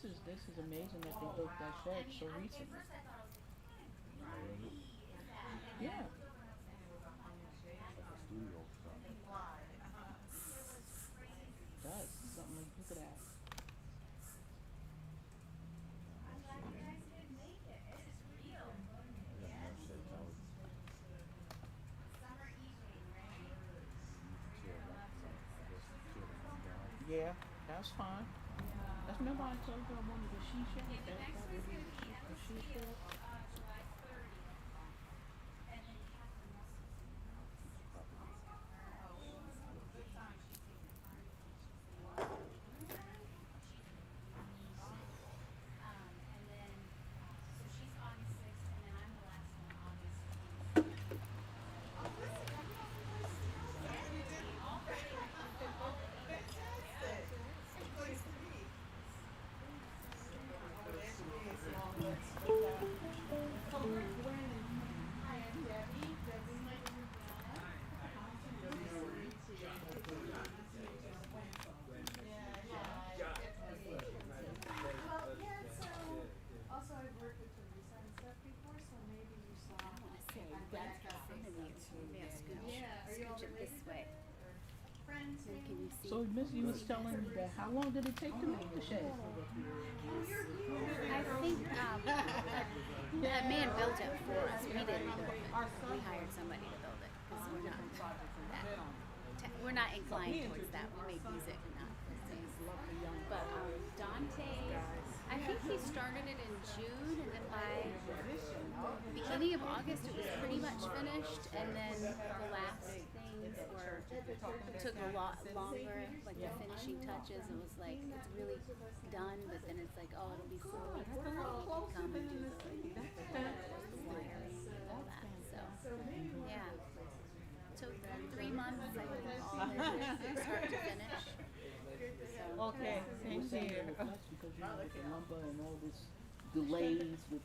this is amazing that they built that shed so recently. Yeah. Like a studio stuff. Does something like look at that. Yeah, no shade. I got no shades. You need to tear one, like, I guess tear the one down. Yeah, that's fine. That's remember I told you I wanted a she shed. That would be a she shed. Piece of property. Say that's proximity to yeah, scooch it this way. So can you see? So Missy was telling me that how long did it take to make the shed? I think a man built it for us. We didn't build it. We hired somebody to build it because we're not inclined towards that. We make music and not things. But Dante, I think he started it in June, and then by beginning of August it was pretty much finished. And then the last things took a lot longer, like the finishing touches. It was like it's really done, but then it's like, oh, it'll be so before you can come and do the wiring and all that. So yeah, took 3 months I think all in start to finish. So, Okay, same here. Because you know with the lumber and all this delays with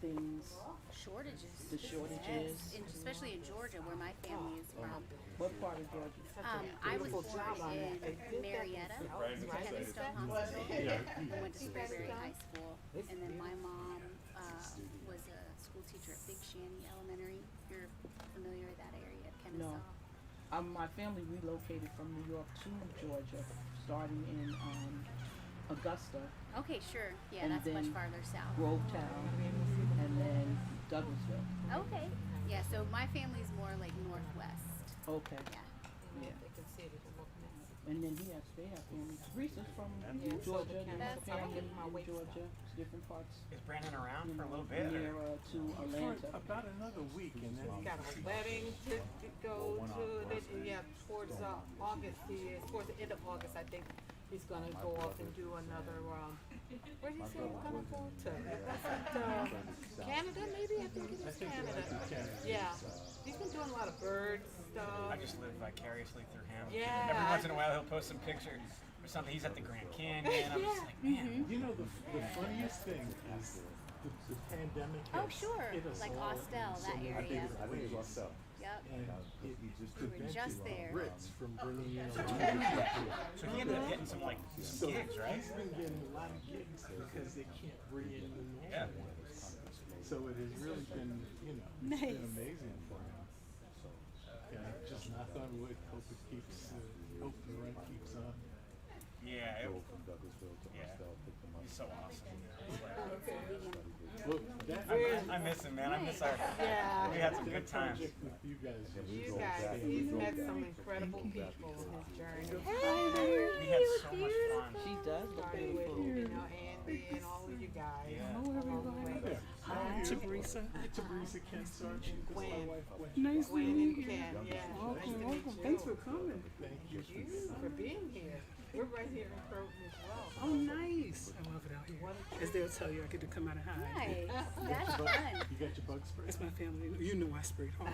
things, shortages. the shortages. Yes, especially in Georgia, where my family is from. What part of Georgia? I was born in Marietta, Kevinstone Hospital. I went to Spraberry High School, and then my mom was a school teacher at Big Shanty Elementary. If you're familiar with that area of No. Kennesaw. My family relocated from New York to Georgia, starting in Augusta, Okay, sure. Yeah, And that's much then farther south. Grovetown, and then Douglasville. Okay. Yeah, so my family's more like northwest. Okay. Yeah. Yeah. And then they have family. Reese's from Georgia. They have That's family great. in Georgia, different parts. Is Brandon around You for a know, little bit? near to For Atlanta. about another week, and then Got a wedding to go to. Yeah, towards August. Towards the end of August, I think he's gonna go off and do another. Where did he say he's gonna go to? Canada, maybe. I think it was Canada. Yeah, he's been doing a lot of bird stuff. I just live vicariously through him. Yeah. Every once in a while he'll post some picture or something. He's at the Grand Canyon. I'm just like, man. you know the funniest thing is the pandemic. Oh, has sure. hit us Like all Austell, in so that many area. I think it's lost up. Yep. And it We were prevented just there. Ritz from bringing in a lot of So he ended up getting some like So some gigs, right? he's been getting a lot of gigs because they can't bring in the Yeah. normal ones. So it has really been, it's Nice. been amazing for him. Just knock on wood, hope it keeps, hope the run keeps on. Yeah. Drove from Douglasville to Yeah. Austell, picked them up. He's so awesome. Well, that I miss him, man. I miss our. Yeah. We had some good times. project with you guys. You guys, he's met some incredible people in his journey. We had so much fun. She does look Starting with, beautiful. Andy and all of you guys. Yeah. Along the way. Hi, Tabreeca. Tabreeca Ken Sargent. That's my Gwen. wife, Gwen. Nice to Gwen and meet you. Ken, yeah. Nice to Welcome, meet welcome. you. Thanks for coming. Thank you. You for being here. We're right here in Croton as well. Oh, nice. I love it out here. As they'll tell you, I get to come out and hide. Nice. That's Bug- fun. You got your bug spray? It's my family. You know I sprayed hard.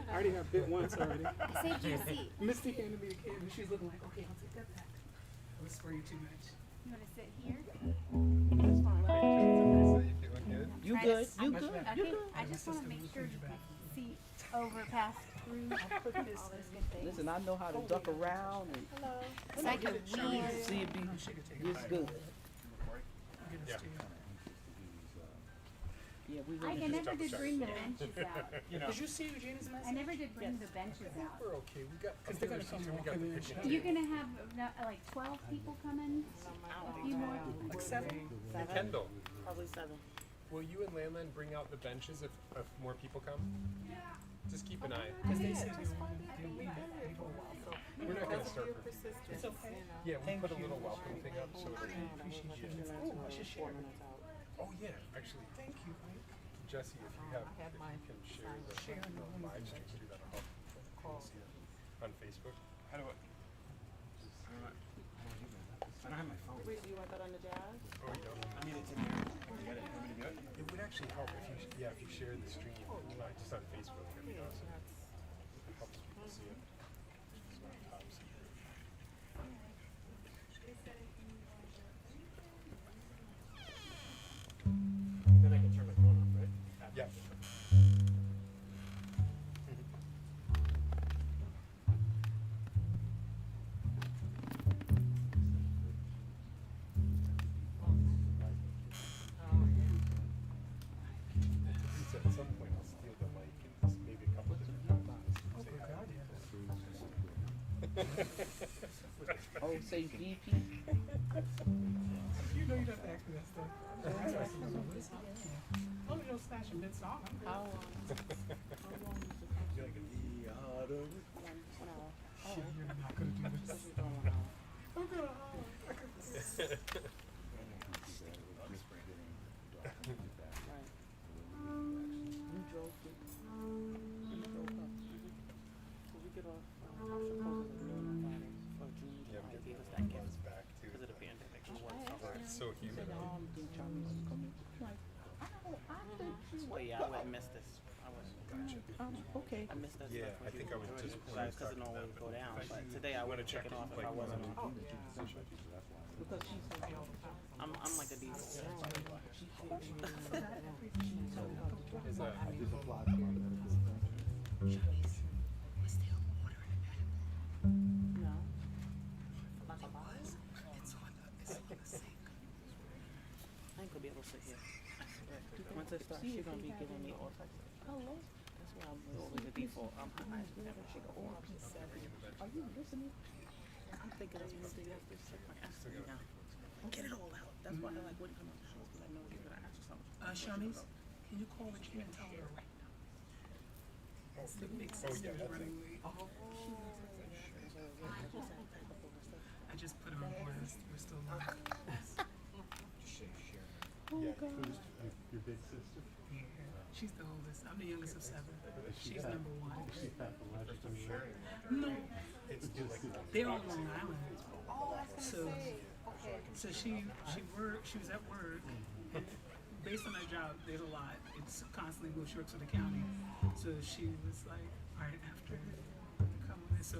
I already got bit once already. I saved you a seat. Misty handed me a can and she's looking like, okay, I'll take that back. I was spraying too much. You want to sit here? That's fine. You Try good? to- You I'm- good? Okay, You good? I just want to make sure you can see over past through all those good things. Listen, I know how to duck around and So I can weave. see it be this good. Nice to you. Yeah, we I went. never did bring the benches out. You know, Did you see Regina's message? I never did bring the benches out. We're okay. We got. Because they're gonna come walking in and shout. You're gonna have like 12 people coming? A few more? Like 7? Hey, Kendall, Probably 7. will you and Landland bring out the benches if more people come? Just keep an eye. Because they said they We've wanted to been do here for a while, so We're not gonna because of start your for- persistence, It's okay. you know. Yeah, we put a little welcome thing up so that. Oh, I should share. Oh yeah, actually, Thank you, Mike. Jesse, if you have, I have if mine you can share signed. the Share the one live with stream, do that. I'll see it on Facebook. how do I? I don't have my phone. Wait, do you want that on the jazz? Oh, you don't? I mean, it's in there. I can get it. Want me to do it? It would actually help if you, if you share the stream, just on Facebook. That'd be awesome. It helps people see it. It's not top secret. Then I can turn my phone off, right? Yeah. So at some point I'll steal the mic and just maybe a couple different times. Say hi to people. Oh, say VP. You know you don't have to ask me that stuff. That's why I said, what is that? As long as you don't smash a mid song, I'm good. How long is it? You're not gonna do this. I'm gonna You drove to. You drove up. Will we get off? I'm supposed to be on Friday for June. Yeah, I'm Like, getting give us the that buzz gift back too. because of the pandemic. It's so humid. Think Charlie was coming. Like, I think you. Oh yeah, I wouldn't miss this. I wouldn't. Okay. I missed that Yeah, stuff I think I was just because it always go down. But today I would have checked it off if I wasn't on. Because she's so I'm like a diesel. Is that? no. Like a box. It's on the sink. I ain't gonna be able to sit here. Once I start, she's gonna be giving me all types of. Hello. That's why I'm always the default. I'm high. She go, oh, I'm sorry. Are you listening? I'm thinking of anything else to check my acid now. Get it all out. That's why I like wouldn't come out the house because I know you're gonna ask for something. Shawnees, can you call Regina and tell her right now? The big sister's running late. I just put her on board. We're still live. Yeah. Who's your big sister? She's the oldest. I'm the youngest of 7. She's number 1. She pathological. No, It's just like. they're on Long Island. So she was at work, and based on her job, there's a lot. It's constantly goes short to the county. So she was like, all right, after coming, so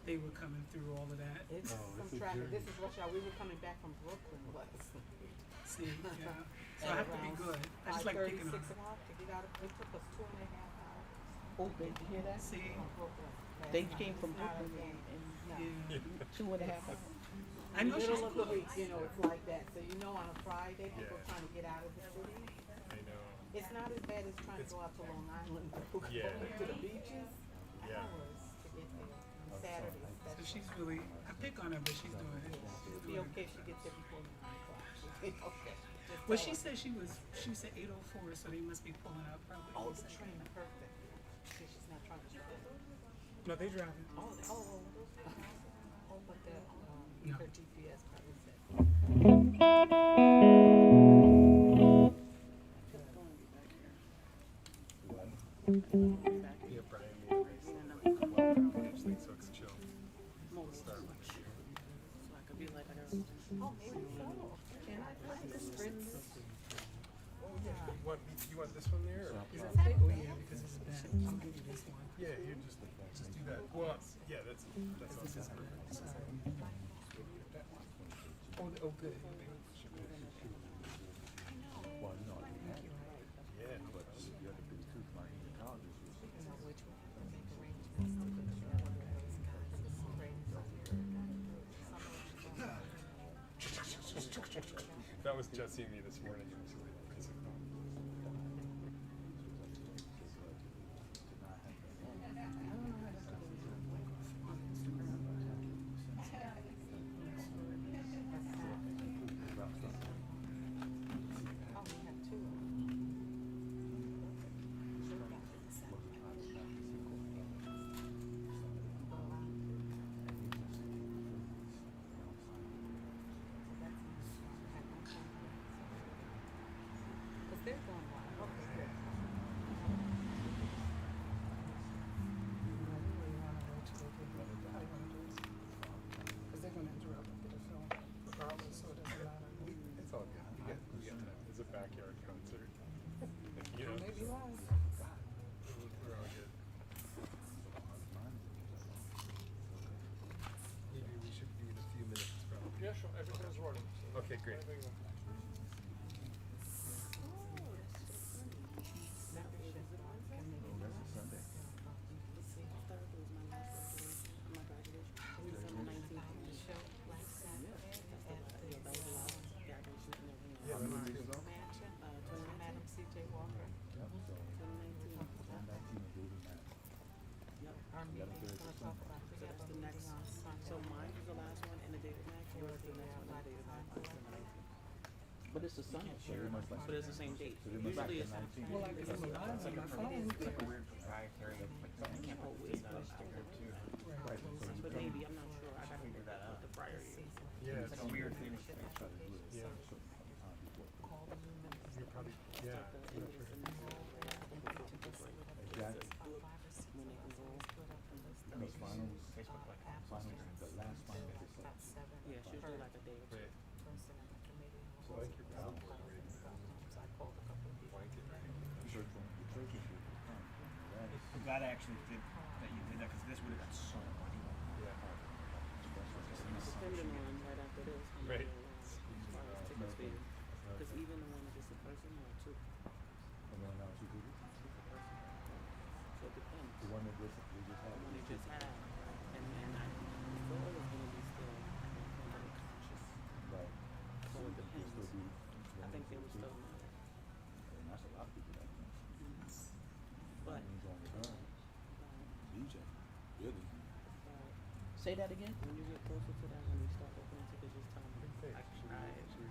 they were coming through all of that. It's Oh, some it's a traffic. journey. This is rush hour. We were coming back from Brooklyn. See, yeah. So I have to be good. I just like picking 6 on her. o'clock to get out of. It took us 2.5 hours Oh, did you hear that? See, from Brooklyn. last They night. came from It's not a Brooklyn game. and yeah. 2.5 hours. I know she's Middle of the cool. week, you know, it's like that. So you know, on a Friday, people Yeah. trying to get out of the city. I know. It's not as bad as trying to It's- go out to Long Island, Yeah. going to the beaches. Yeah. Hours to get there. Saturday, So especially. she's really, I pick on her, but she's doing it. It'll be okay if she gets there before 9 o'clock. It's okay. Just Well, tell she her. said she said 8:04, so they must be pulling up probably. Oh, the train, perfect. See, she's not trying to spend. No, they driving. But the, No. her GPS probably said. Yeah, Brian made a race. I just think so. It's chill. Starbucks. So I could be like, oh, maybe so. Can I play the Spritz? Oh yeah. You want this one there? Or? Is that thick? Oh yeah, because it's bad. I'll give you this one. Yeah, you just do that. Well, yeah, that's awesome. This is perfect. Sorry. Oh, good. Well, no, I didn't have it. Yeah. But the other big two flying in college was You know, which one? Make arrangements to put together one of those guys. It's crazy. Some of them don't. That was Jesse and me this morning. Actually. He's like, oh. Oh, we have two. Because they're going wild. Okay, good. Because they're going to interrupt and get a film regardless, so it doesn't matter. It's all good. We get that. It's a backyard concert. You know, Maybe live. we're all good. Maybe we should be in a few minutes, probably. Yeah, sure. Everything's running. Okay, great. Yeah, that's good. Madam C.J. Walker. Our meeting's gonna talk about, we have a meeting on Sunday. So mine was the last one and the David Mack, For yours the, the next one, Black the David Mack. But it's the Sunday. But it's the same date. Usually it's Well, like if I'm live on my phone, It's like a weird proprietary, like, I can't hold it out there too. but maybe, I'm not sure. I gotta figure that out. The prior year. Yeah, It's like a weird thing. Yeah. Call the new members. You're probably, yeah. I'm not sure. Facebook, like, About seven. Yeah, it's usually like a day or two. Right. Person in the committee. So I like your PowerPoint already. So I called a couple of people. Blanket, right? I'm glad I actually did that. You did that because this would have got so funny. Yeah. Depending on right after this. how many Right. are allowed as far as tickets fee. Because even the one that's a person or two. So it depends. The one that we just The had. one they just had. And I the goal is going to be still pandemic conscious. Right. So it depends. Still be. I think they would still know. And that's a lot of people that can. But DJ, really? Say that again? when you get closer to that, when we start opening tickets, just tell me. Hey, I should we- should we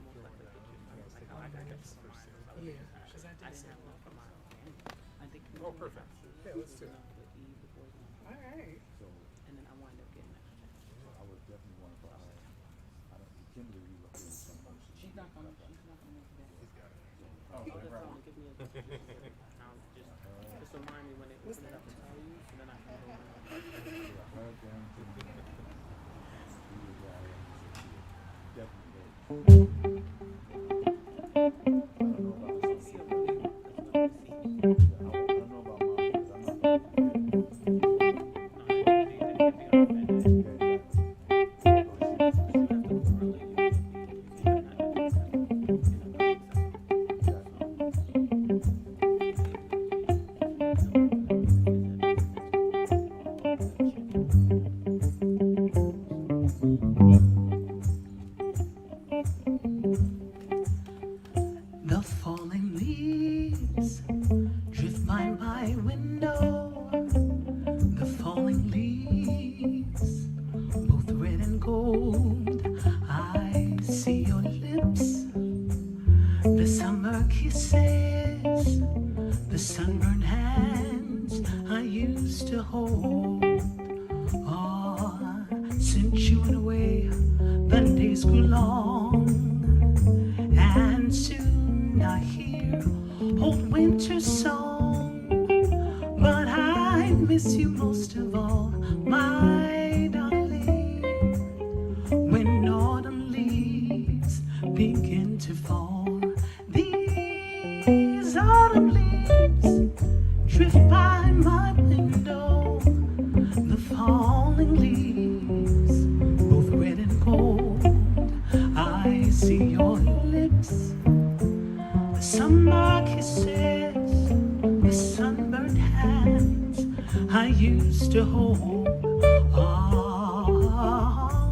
most throw likely it get you. down? I was Like thinking how I got maybe this it's for first mine. thing. yeah, because I I did didn't say have enough for my family. I think Oh, perfect. Yeah, let's do it. The eve before it's not. all right. So, And then I wind up getting that check. I would definitely want to, I don't, Kimberly, we look at some motion. She's not gonna make that. He's got it. Oh, just tell me, give me a I'll just remind me when they open it up to tell you, so then I can go. Her guarantee. Definitely. I don't know about this. I don't know about mine, because I'm not. The falling leaves drift by my window. The falling leaves, both red and gold. I see your lips, the summer kisses, the sunburned hands I used to hold. Ah, since you went away, the days grew long. And soon I hear old winter song. But I miss you most of all, my darling. When autumn leaves begin to fall, these autumn leaves drift by my window. The falling leaves, both red and gold. I see your lips, the summer kisses, the sunburned hands I used to hold. Ah,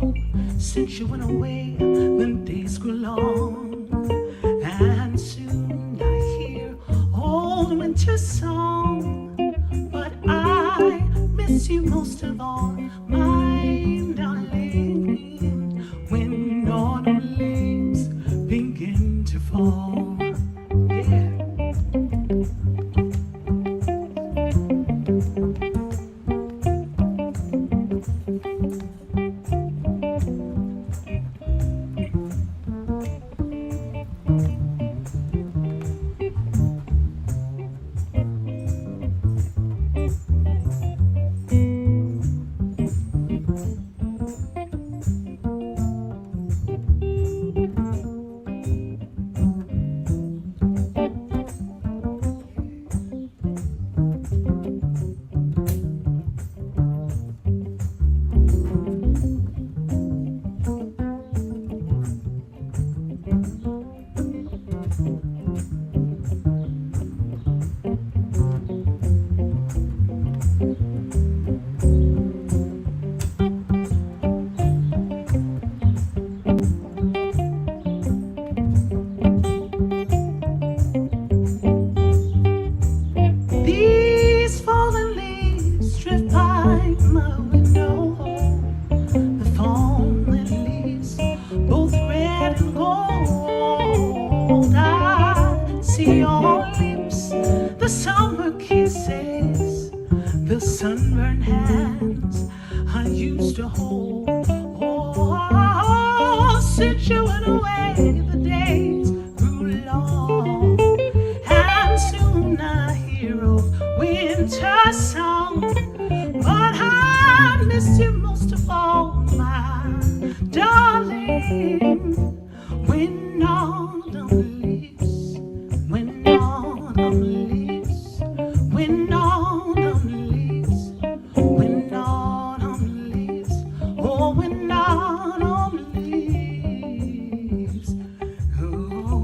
since you went away, the days grew long, and soon I hear old winter song. But I miss you most of all, my darling, when autumn leaves begin to fall. Yeah. These fallen leaves drift by my window. The fallen leaves, both red and gold. I see your lips, the summer kisses, the sunburned hands I used to hold. Oh, since you went away, the days grew long, and soon I hear of winter song. But I miss you most of all, my darling, when autumn leaves, when autumn leaves, when autumn leaves, when autumn leaves, oh, when autumn leaves, oh,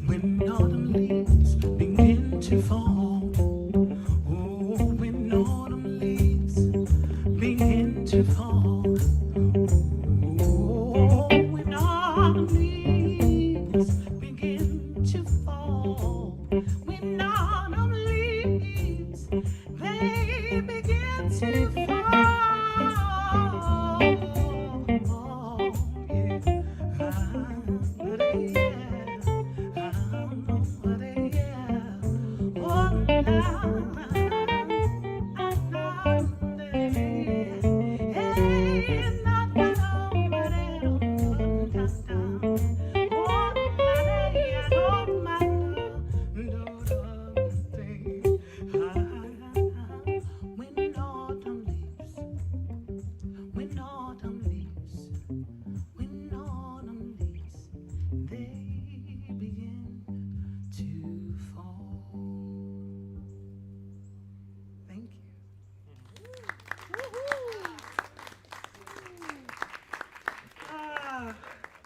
when autumn leaves begin to fall, oh, when autumn leaves begin to fall, oh, when autumn leaves begin to fall, when autumn leaves, they begin to fall. When autumn leaves, when autumn leaves, when autumn leaves, they begin to fall. Thank you.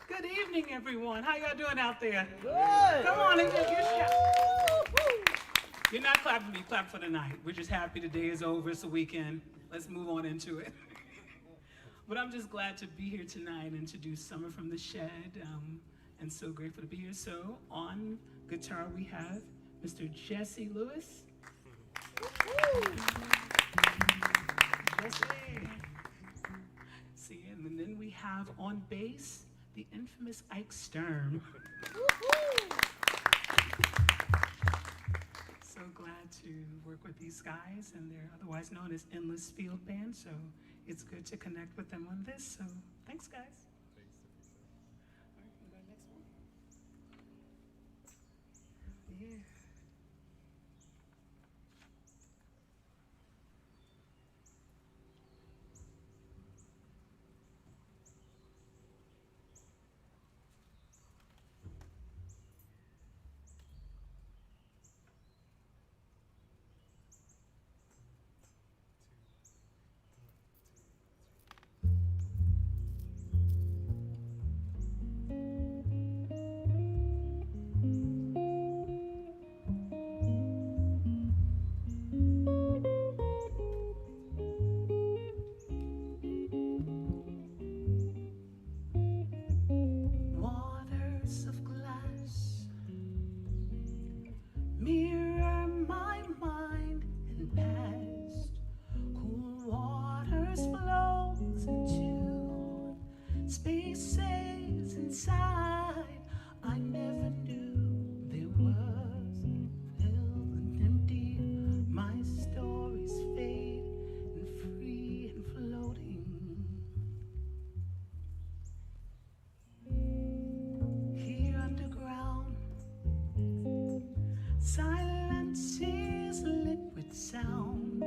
Good evening, everyone. How y'all doing out there? Good. Come on and give your shout. You're not clapping me, clap for the night. We're just happy the day is over, it's a weekend. Let's move on into it. But I'm just glad to be here tonight and to do Summer from the Shed, and so grateful to be here. So on guitar we have Mr. Jesse Lewis. Jesse. See, and then we have on bass the infamous Ike Sturm. So glad to work with these guys, and they're otherwise known as Endless Field Band, so it's good to connect with them on this. So thanks, guys. All right, can we go next one? Yeah. spaces inside I never knew there was, filled and empty. My stories fade and free and floating. Here underground, silence is liquid sound.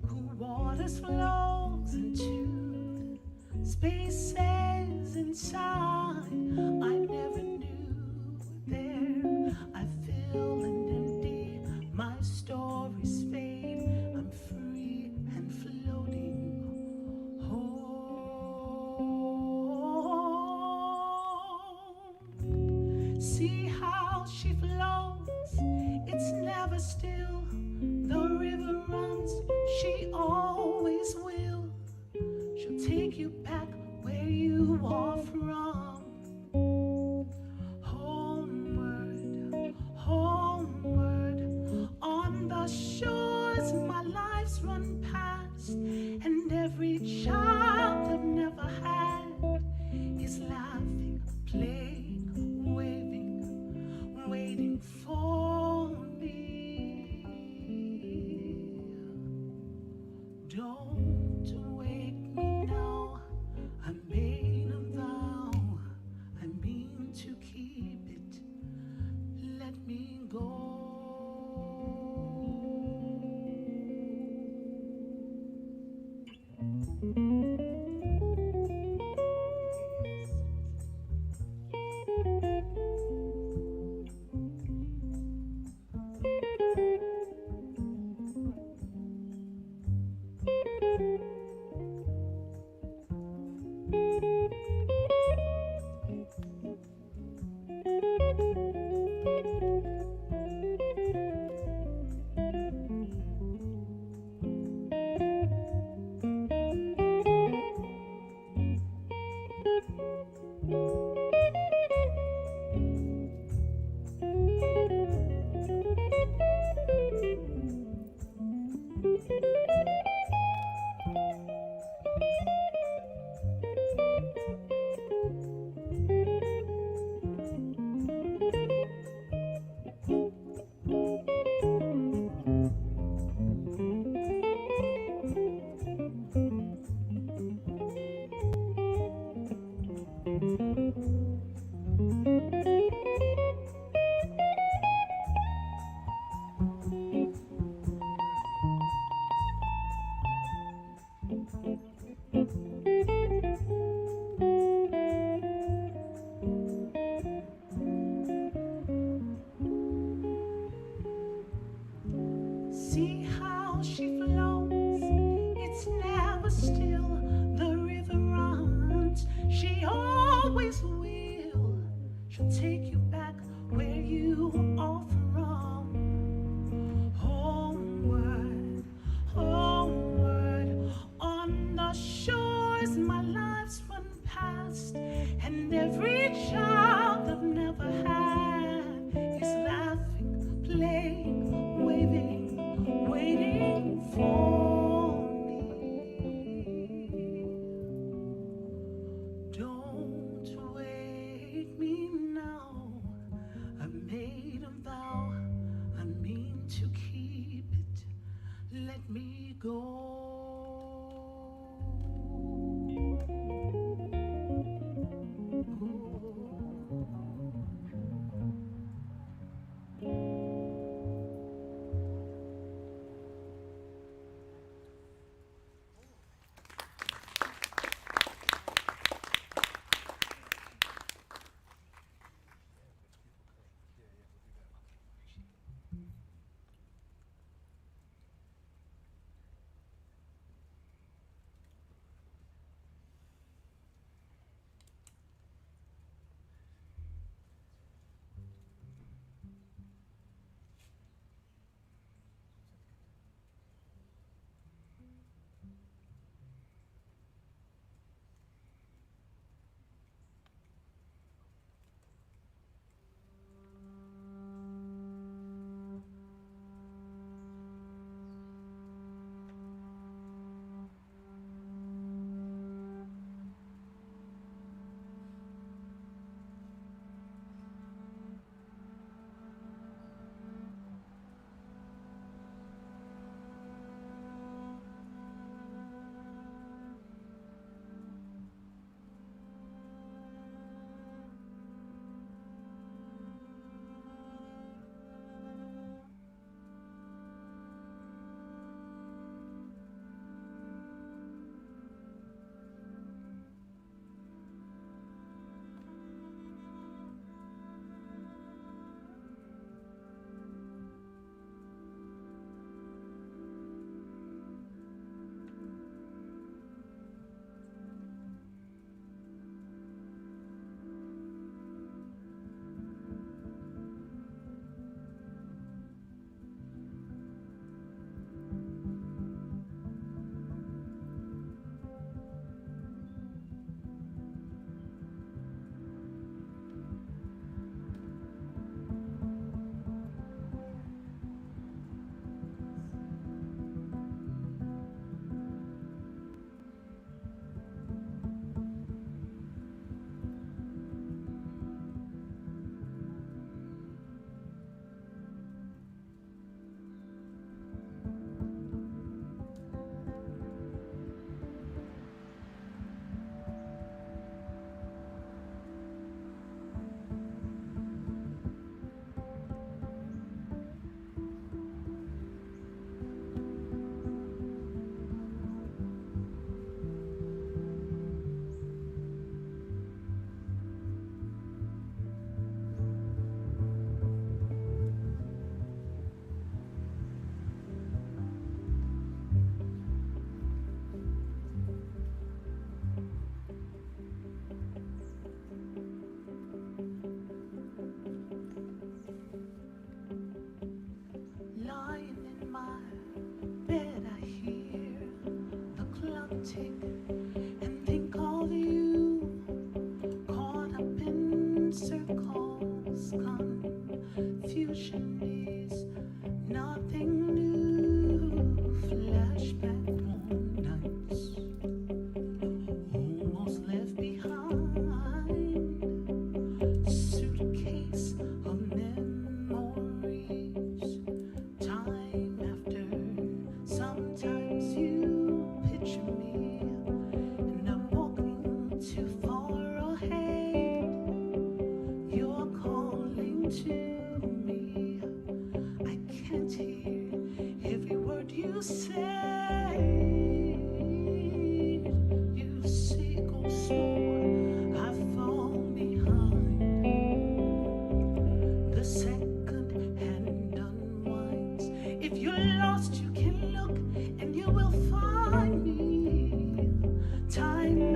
Cool waters flows into spaces inside I never knew there. I fill and empty, my stories fade. I'm free and floating home. See how she flows, it's never still. The river runs, she always will. She'll take you back where you are from. Homeward, homeward, on the shores my life's run past, and every child I've never had is laughing, playing, waving, waiting for me. Don't wake me now, I made a vow, I mean to keep it, let me go. See how she flows, it's never still. The river runs, she always will. She'll take you back where you are from. Homeward, homeward, on the shores my life's run past, and every child I've never had is laughing, playing, waving, waiting for me. Don't wake me now,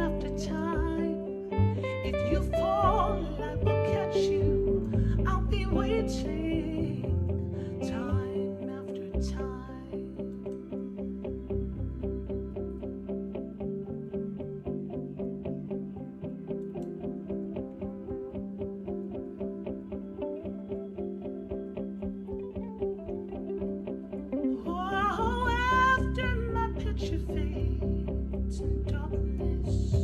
after time. If you fall, I will catch you. I'll be waiting time after time. Oh, after my picture fades in darkness,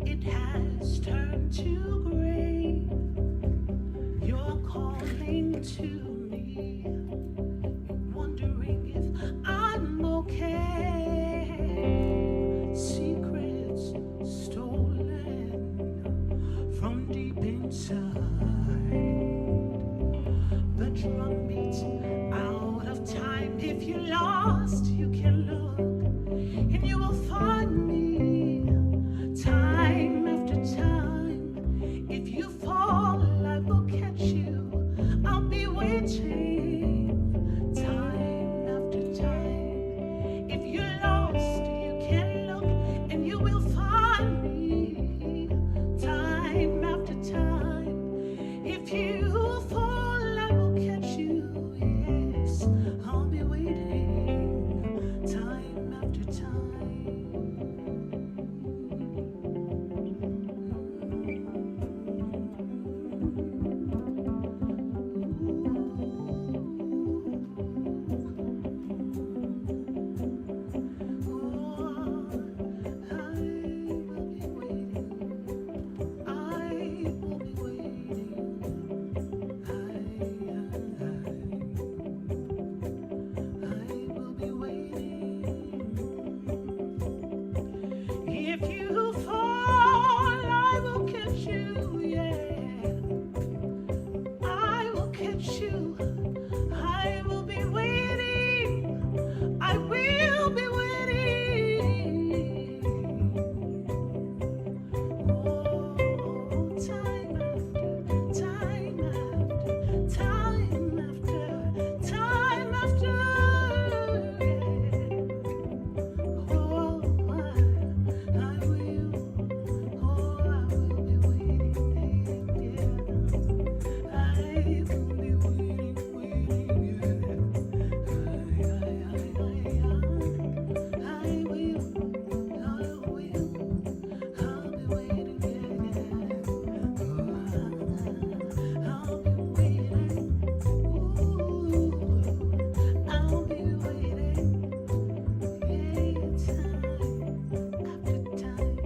it has turned to gray. You're calling to me, wondering if I'm okay. Secrets stolen from deep inside. The drum beats out of time. If you're lost, you can look, and you will find me time after time. If you fall, I will catch you. I'll be waiting time after time. If you're lost, you can look, and you will find me time after time. If you fall, I will catch you. Yes, I'll be waiting time after time. If you fall, I will catch you, yeah. I will catch you. I will be waiting. I will be waiting. Oh, time after time after time after time after. Oh, I will. Oh, I will be waiting. Yeah. I will be waiting, yeah. I will, I'll be waiting, yeah. I'll be waiting, ooh, I'll be waiting, yeah, time after time,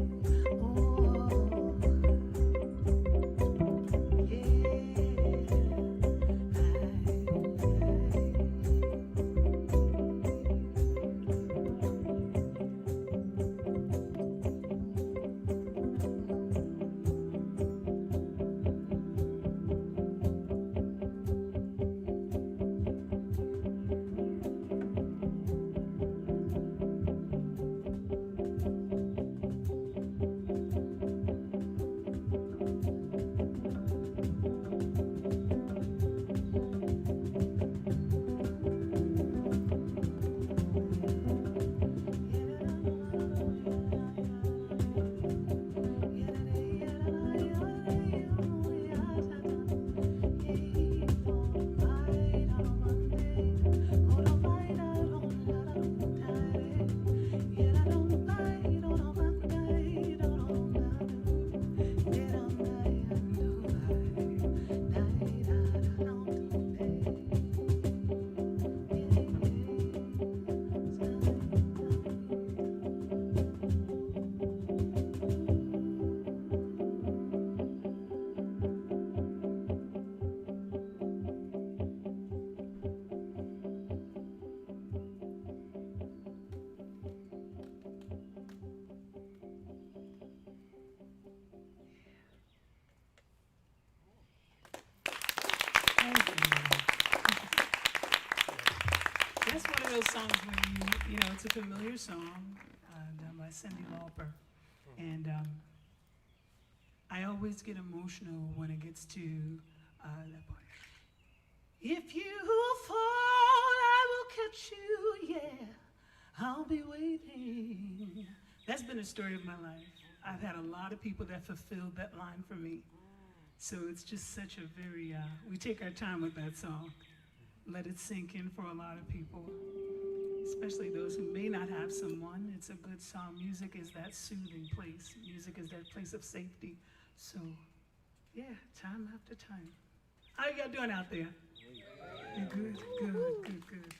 That's one of those songs where you know, it's a familiar song done by Cyndi Lauper. And I always get emotional when it gets to that part. If you fall, I will catch you, yeah. I'll be waiting. That's been the story of my life. I've had a lot of people that fulfilled that line for me. So it's just such a very, we take our time with that song. Let it sink in for a lot of people, especially those who may not have someone. It's a good song. Music is that soothing place. Music is that place of safety. So, yeah, time after time. How y'all doing out there? Good, good, good, good.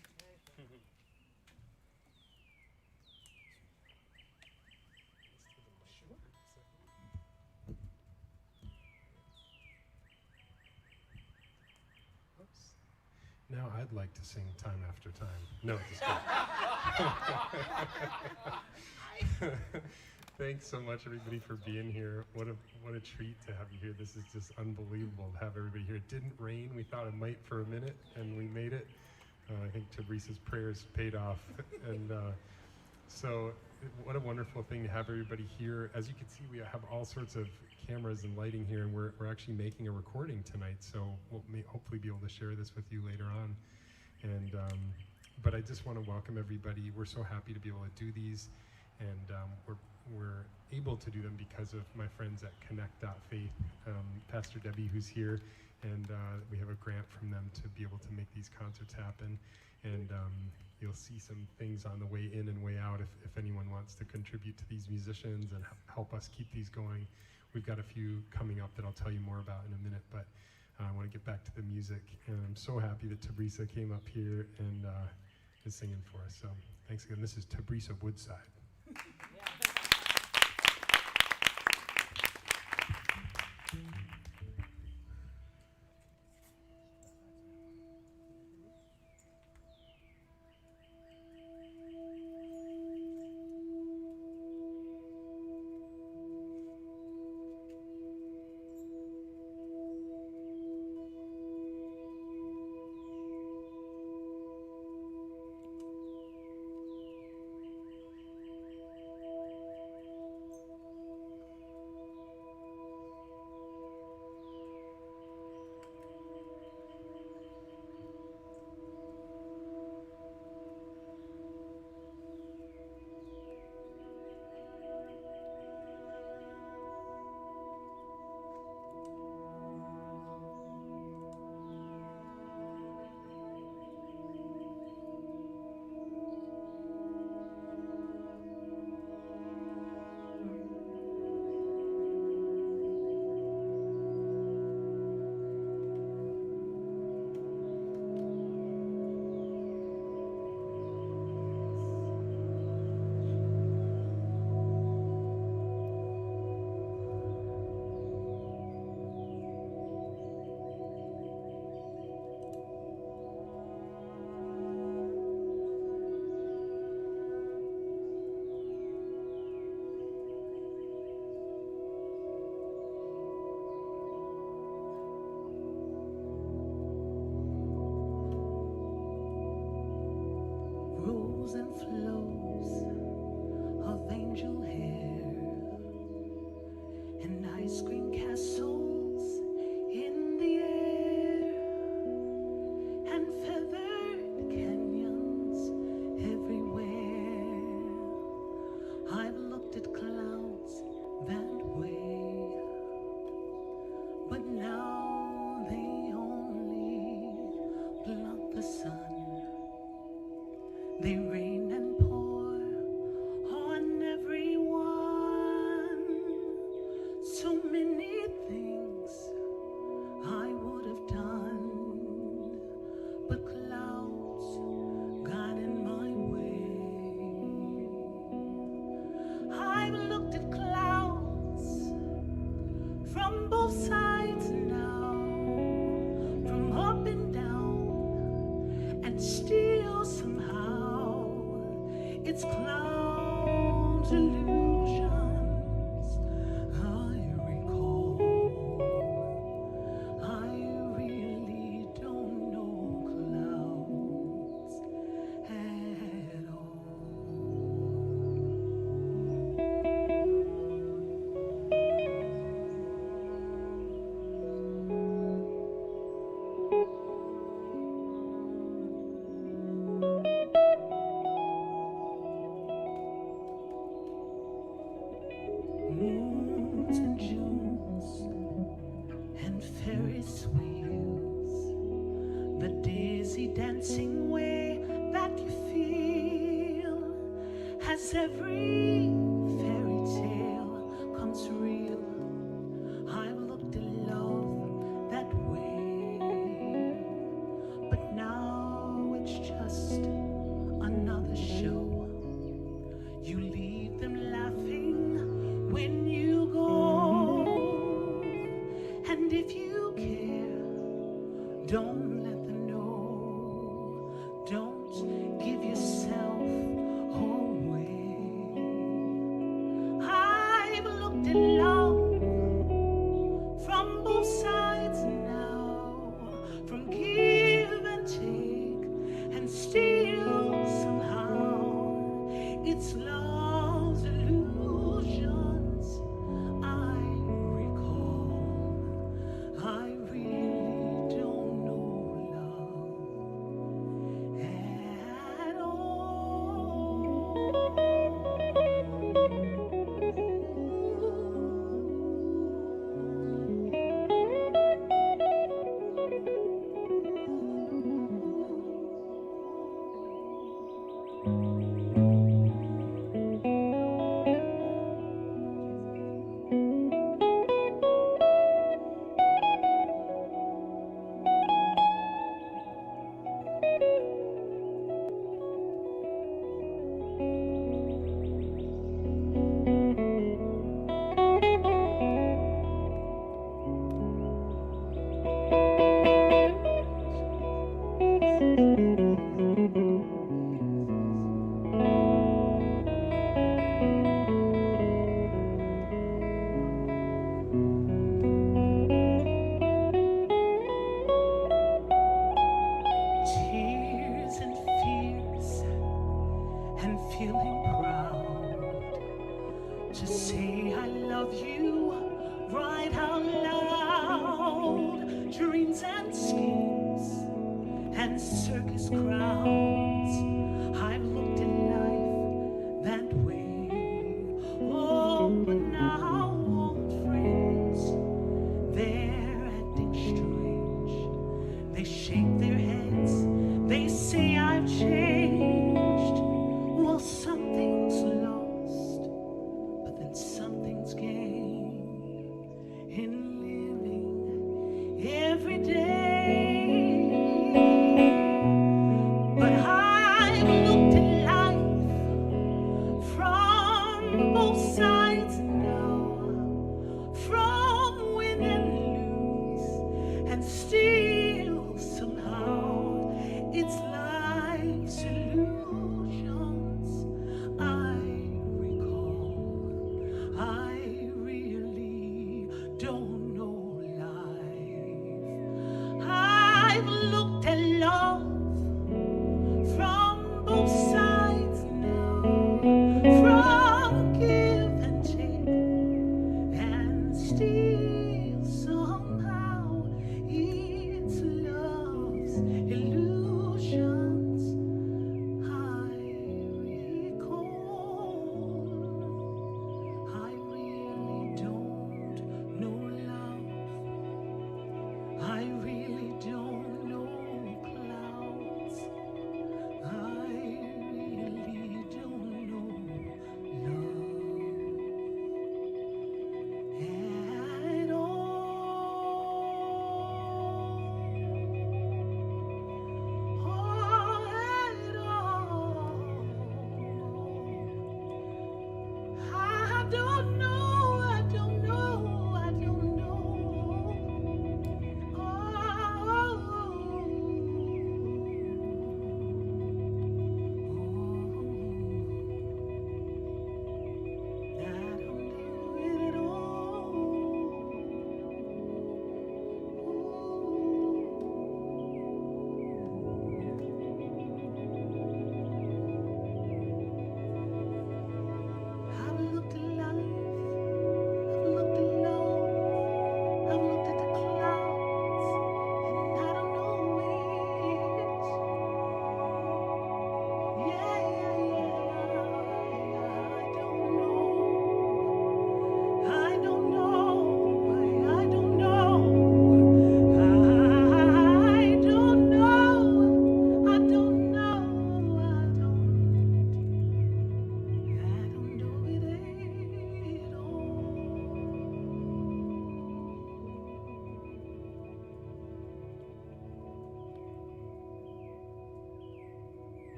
Now I'd like to sing Time After Time. No, just kidding. Thanks so much, everybody, for being here. What a treat to have you here. This is just unbelievable to have everybody here. It didn't rain. We thought it might for a minute, and we made it. I think Tabreeca's prayers paid off. And so what a wonderful thing to have everybody here. As you can see, we have all sorts of cameras and lighting here, and we're actually making a recording tonight, so we'll hopefully be able to share this with you later on. And but I just want to welcome everybody. We're so happy to be able to do these, and we're able to do them because of my friends at Connect.Faith, Pastor Debbie, who's here, and we have a grant from them to be able to make these concerts happen. And you'll see some things on the way in and way out if anyone wants to contribute to these musicians and help us keep these going. We've got a few coming up that I'll tell you more about in a minute, but I want to get back to the music. And I'm so happy that Tabreeca came up here and is singing for us. So thanks again. This is Tabreeca Woodside. when you go. And if you care, don't let them know. Don't give yourself away. I've looked at love from both sides now, from give and take, and still somehow it's love's illusions I recall. I really don't know love at tears and fears and feeling proud to say I love you right out loud. Dreams and schemes and circus crowds, I've looked at life that way. Oh, but now old friends, they're acting strange. They shake their heads, they say I've changed. Well, something's lost, but then something's gained in living every day. But I've looked at life from both sides now, from win and lose, and still somehow it's life's illusions I recall. I really don't know life. I've looked at love from both sides now, from give and take, and still somehow it's love's illusions I recall. I really don't know love.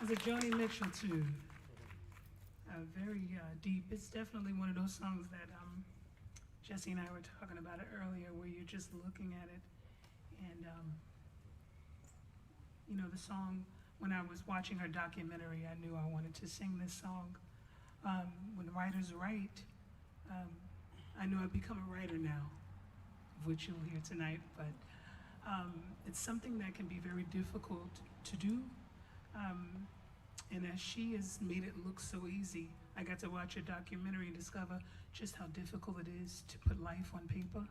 There's a Joni Mitchell tune. Very deep. It's definitely one of those songs that Jesse and I were talking about it earlier, where you're just looking at it. And, you know, the song, when I was watching her documentary, I knew I wanted to sing this song. When the writers write, I knew I'd become a writer now, of which you'll hear tonight, but it's something that can be very difficult to do. And as she has made it look so easy, I got to watch a documentary and discover just how difficult it is to put life on paper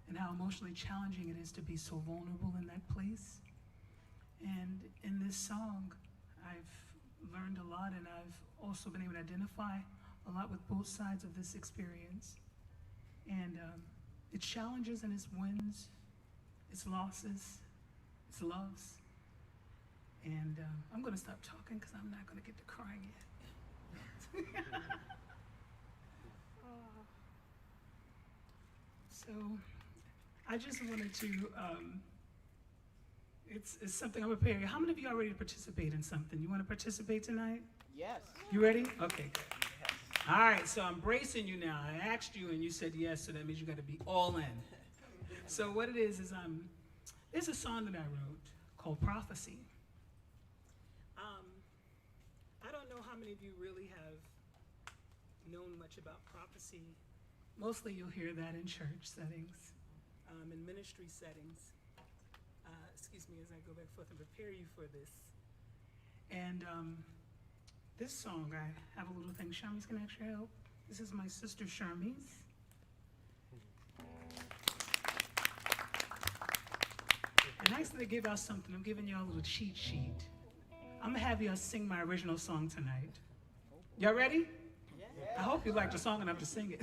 and how emotionally challenging it is to be so vulnerable in that place. And in this song, I've learned a lot, and I've also been able to identify a lot with both sides of this experience. And its challenges and its wins, its losses, its loves. And I'm gonna stop talking because I'm not gonna get to crying yet. So I just wanted to, it's something I'm preparing. How many of you are ready to participate in something? You wanna participate tonight? Yes. You ready? Okay, good. All right, so I'm bracing you now. I asked you and you said yes, so that means you gotta be all in. So what it is there's a song that I wrote called Prophecy. I don't know how many of you really have known much about prophecy. Mostly you'll hear that in church settings, in ministry settings. Excuse me as I go back forth and prepare you for this. And this song, I have a little thing. Sharmi's gonna extra help. This is my sister Sharmi's. And I asked her to give out something. I'm giving y'all a little cheat sheet. I'm gonna have y'all sing my original song tonight. Y'all ready? I hope you like the song enough to sing it.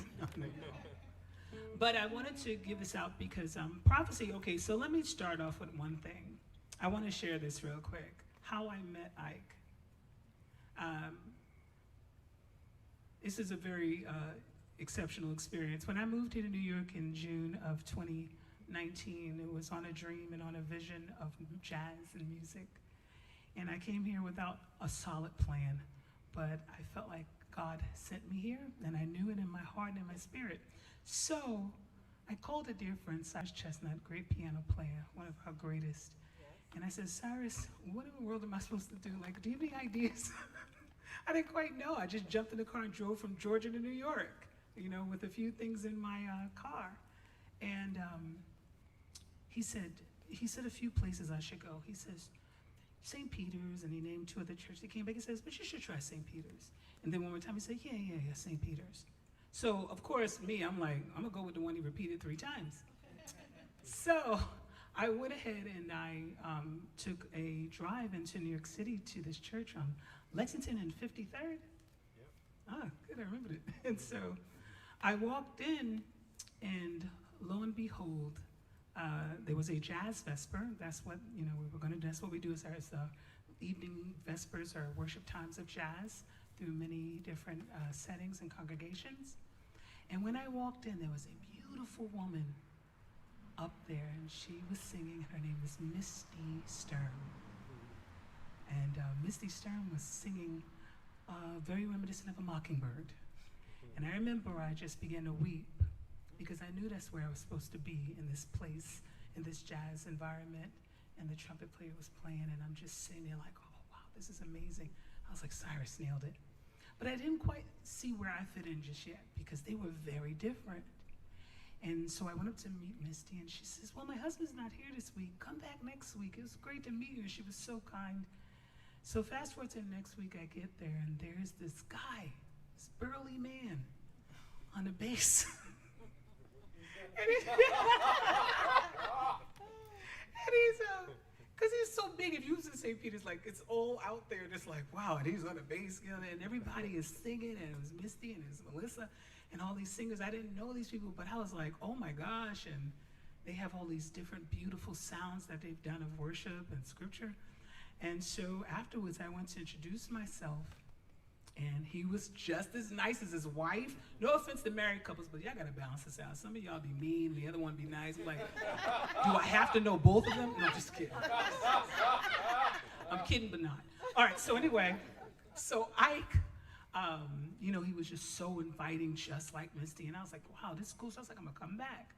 But I wanted to give this out because prophecy, okay, so let me start off with one thing. I wanna share this real quick. How I met Ike. This is a very exceptional experience. When I moved here to New York in June of 2019, it was on a dream and on a vision of jazz and music. And I came here without a solid plan, but I felt like God sent me here, and I knew it in my heart and in my spirit. So I called a dear friend, Cyrus Chestnut, great piano player, one of our greatest. And I said, Cyrus, what in the world am I supposed to do? Like, do you have any ideas? I didn't quite know. I just jumped in the car and drove from Georgia to New York, you know, with a few things in my car. And he said a few places I should go. He says, St. Peter's, and he named two other churches. He came back and says, but you should try St. Peter's. And then one more time he said, yeah, St. Peter's. So, of course, I'm like, I'm gonna go with the one he repeated 3 times. So I went ahead and I took a drive into New York City to this church on Lexington and 53rd. Yep. Ah, good, I remembered it. And so I walked in, and lo and behold, there was a jazz vesper. That's what that's what we do as evening vespers or worship times of jazz through many different settings and congregations. And when I walked in, there was a beautiful woman up there, and she was singing. Her name was Misty Stern. And Misty Stern was singing very reminiscent of a mockingbird. And I remember I just began to weep, because I knew that's where I was supposed to be, in this place, in this jazz environment, and the trumpet player was playing, and I'm just sitting there like, oh, wow, this is amazing. I was like, Cyrus nailed it. But I didn't quite see where I fit in just yet, because they were very different. And so I went up to meet Misty, and she says, well, my husband's not here this week. Come back next week. It was great to meet you. She was so kind. So fast forward to next week, I get there, and there's this guy, this burly man on the bass. And he's, because he's so big, if you was in St. Peter's, like, it's all out there, just like, wow, and he's on the bass, you know, and everybody is singing, and it was Misty, and it was Melissa, and all these singers. I didn't know these people, but I was like, oh my gosh, and they have all these different beautiful sounds that they've done of worship and scripture. And so afterwards, I went to introduce myself, and he was just as nice as his wife. No offense to married couples, but y'all gotta balance this out. Some of y'all be mean, the other one be nice. I'm like, do I have to know both of them? No, just kidding. I'm kidding, but not. All right, so anyway, so Ike, he was just so inviting, just like Misty. And I was like, wow, this is cool. So I was like, I'm going to come back.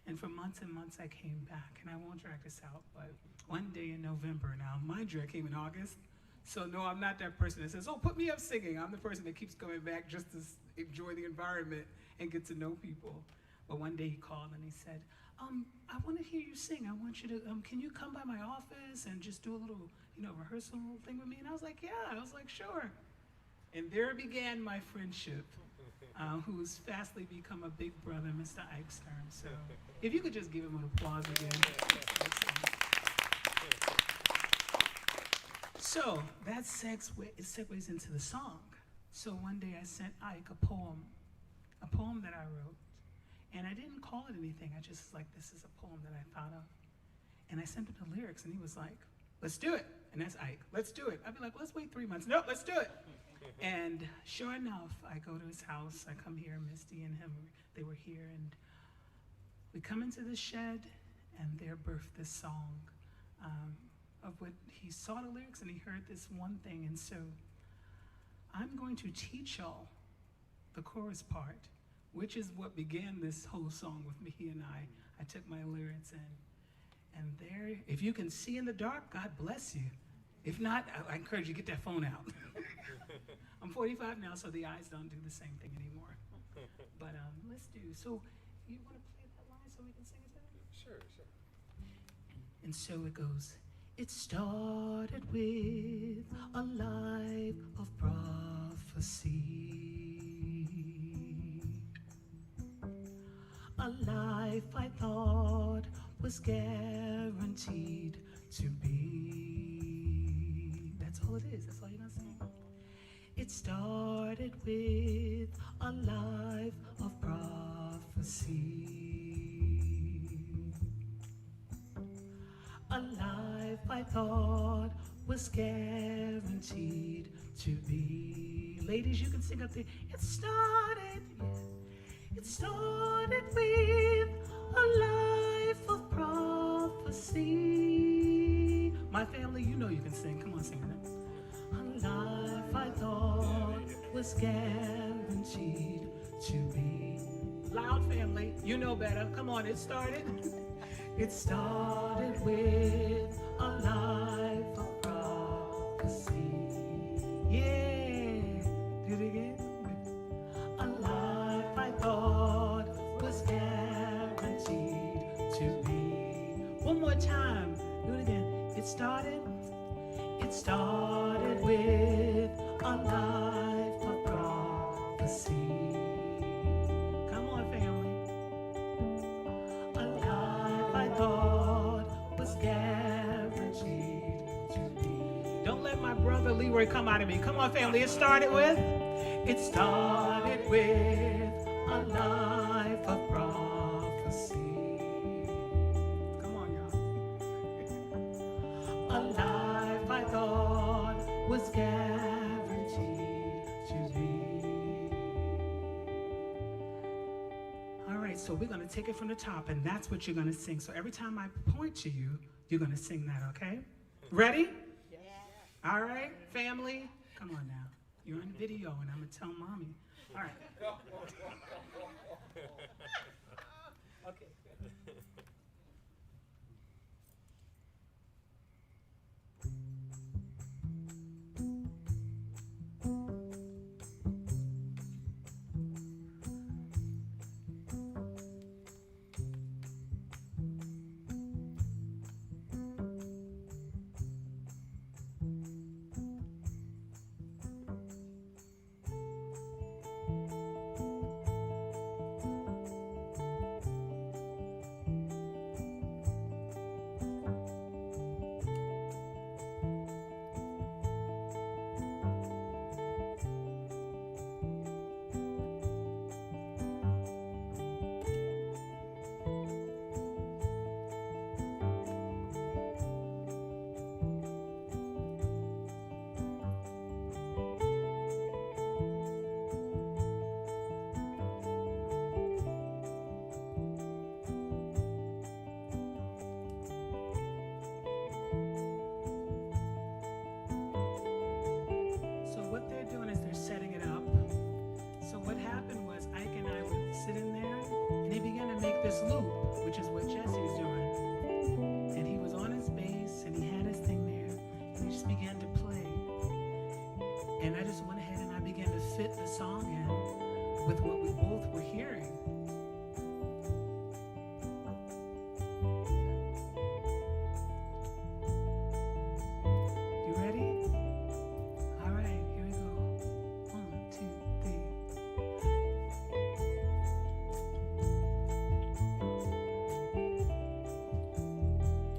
And for months and months, I came back. And I won't drag this out, but one day in November, now, mind you, I came in August. So no, I'm not that person that says, oh, put me up singing. I'm the person that keeps coming back just to enjoy the environment and get to know people. But one day he called and he said, I want to hear you sing. I want you to, can you come by my office and just do a little, rehearsal thing with me? And I was like, yeah. I was like, sure. And there began my friendship, who's fastly become a big brother, Mr. Ike Stern. So if you could just give him an applause again. So that segues into the song. So one day I sent Ike a poem that I wrote. And I didn't call it anything. I just was like, this is a poem that I thought of. And I sent him the lyrics, and he was like, let's do it. And that's Ike, let's do it. I'd be like, let's wait 3 months. Nope, let's do it. And sure enough, I go to his house. I come here, Misty and him, they were here. And we come into the shed, and there birthed this song of what he saw the lyrics, and he heard this one thing. And so I'm going to teach y'all the chorus part, which is what began this whole song with me and I. I took my lyrics and there, if you can see in the dark, God bless you. If not, I encourage you to get that phone out. I'm 45 now, so the eyes don't do the same thing anymore. But let's do, so you want to play that line so we can sing it together? Sure. And so it goes, it started with a life of prophecy. A life I thought was guaranteed to be. That's all it is. That's all you're gonna sing. It started with a life of prophecy. A life I thought was guaranteed to be. Ladies, you can sing up there. It started with a life of prophecy. My family, you know you can sing. Come on, sing it. A life I thought was guaranteed to be. Loud family, you know better. Come on, it started. It started with a life of prophecy. Yeah, do it again. A life I thought was guaranteed to be. One more time, do it again. It started with a life of prophecy. Come on, family. A life I thought was guaranteed to be. Don't let my brother Leroy come out of me. Come on, family. It started with a life of prophecy. Come on, y'all. A life I thought was guaranteed to be. All right, so we're going to take it from the top, and that's what you're going to sing. So every time I point to you, you're going to sing that, okay? Ready? Yeah. All right, family? Come on now. You're on video, and I'm going to tell mommy. All right. Okay. this loop, which is what Jesse's doing. And he was on his bass and he had his thing there and he just began to play. And I just went ahead and I began to fit the song in with what we both were hearing. You ready? All right, here we go. 1, 2, 3.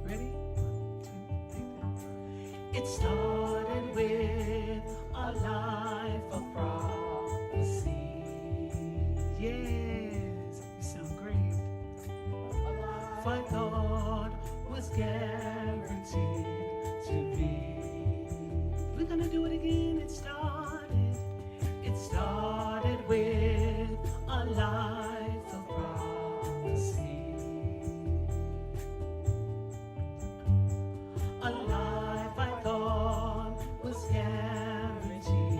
Ready? 1, 2, 3. It started with a life of prophecy. Yes, you sound great. A life I thought was guaranteed to be. We're gonna do it again. It started with a life of prophecy. A life I thought was guaranteed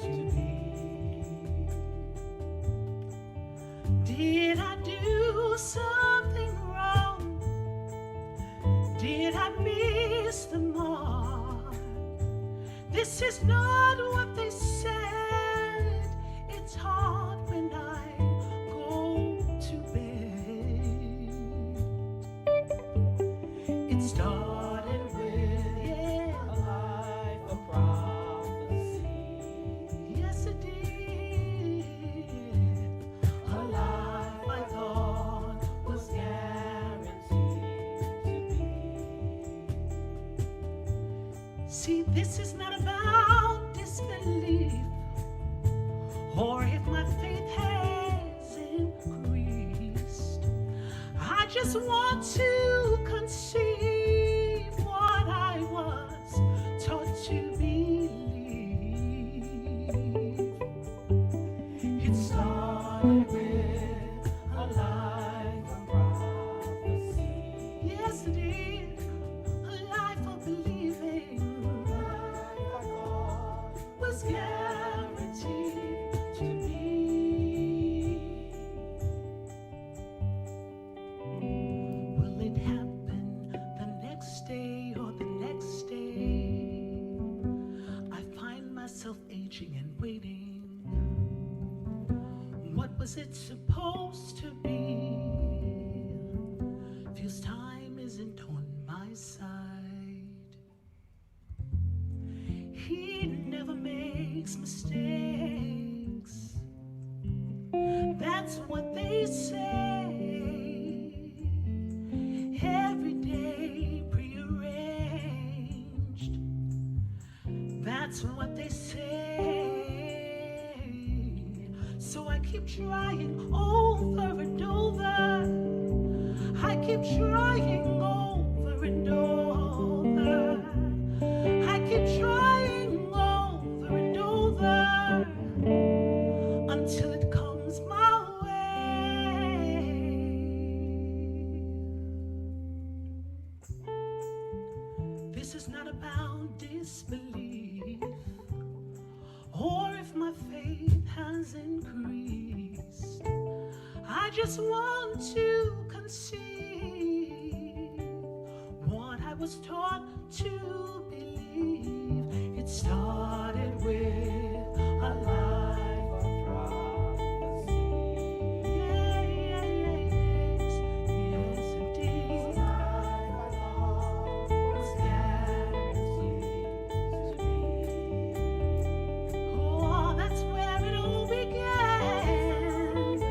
to be. Did I do something wrong? Did I miss the mark? This is not what they said. It's hard when I go to bed. It started with a life of prophecy. Yes, it did. A life I thought was guaranteed to be. See, this is not about disbelief or if my faith has increased. I just want to conceive what I was taught to believe. It started with a life of prophecy. Yes, it did. A life of believing. A life I thought was guaranteed to be. Will it happen the next day or the next day? I find myself aging and waiting. What was it supposed to be? Feels time isn't on my side. He never makes mistakes. That's what they say. Every day prearranged. That's what they say. So I keep trying over and over. I keep trying over and over. I keep trying over and over until it comes my way. This is not about disbelief or if my faith has increased. I just want to conceive what I was taught to believe. It started with a life of prophecy. Yes, yes indeed. A life I thought was guaranteed to be. Oh, that's where it all began.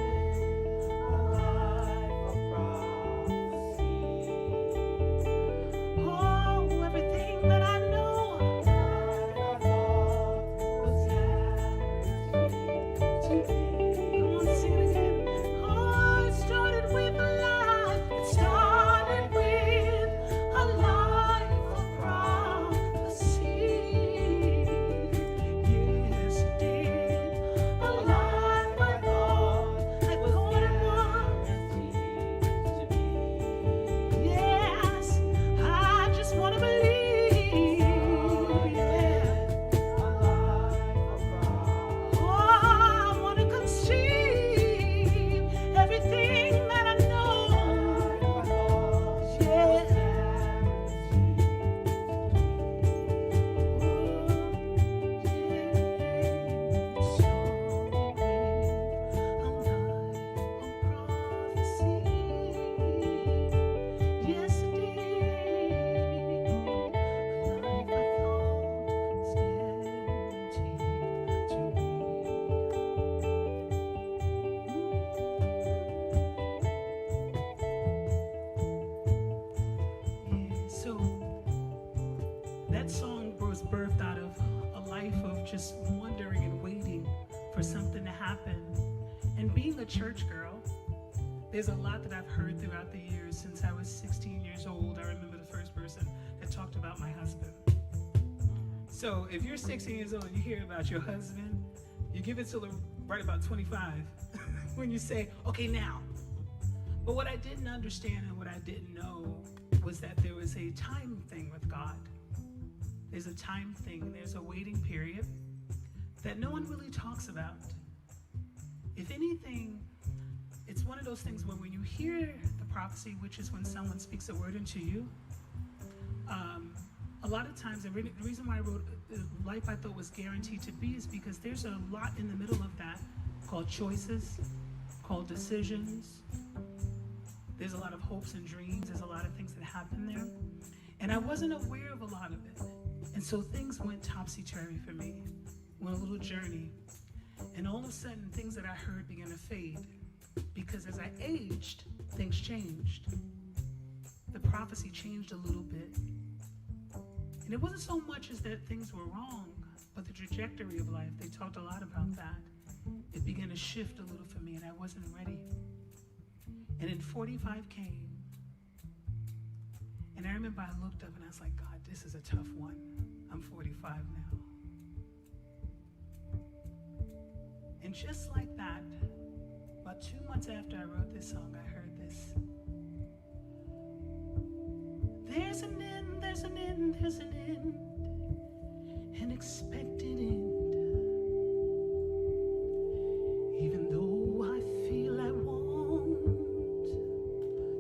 A life of prophecy. Oh, everything that I know, I thought church girl. There's a lot that I've heard throughout the years. Since I was 16 years old, I remember the first person that talked about my husband. So if you're 16 years old and you hear about your husband, you give it till right about 25 when you say, okay, now. But what I didn't understand and what I didn't know was that there was a time thing with God. There's a time thing, there's a waiting period that no one really talks about. If anything, it's one of those things where when you hear the prophecy, which is when someone speaks a word into you, a lot of times, the reason why I wrote Life I Thought Was Guaranteed to Be is because there's a lot in the middle of that called choices, called decisions. There's a lot of hopes and dreams. There's a lot of things that happen there. And I wasn't aware of a lot of it. And so things went topsy-turvy for me. Went a little journey. And all of a sudden, things that I heard began to fade. Because as I aged, things changed. The prophecy changed a little bit. And it wasn't so much as that things were wrong, but the trajectory of life, they talked a lot about that. It began to shift a little for me, and I wasn't ready. And then 45 came. And I remember I looked up and I was like, God, this is a tough one. I'm 45 now. And just like that, about 2 months after I wrote this song, I heard this. There's an end, there's an end, there's an end, an expected end. Even though I feel I want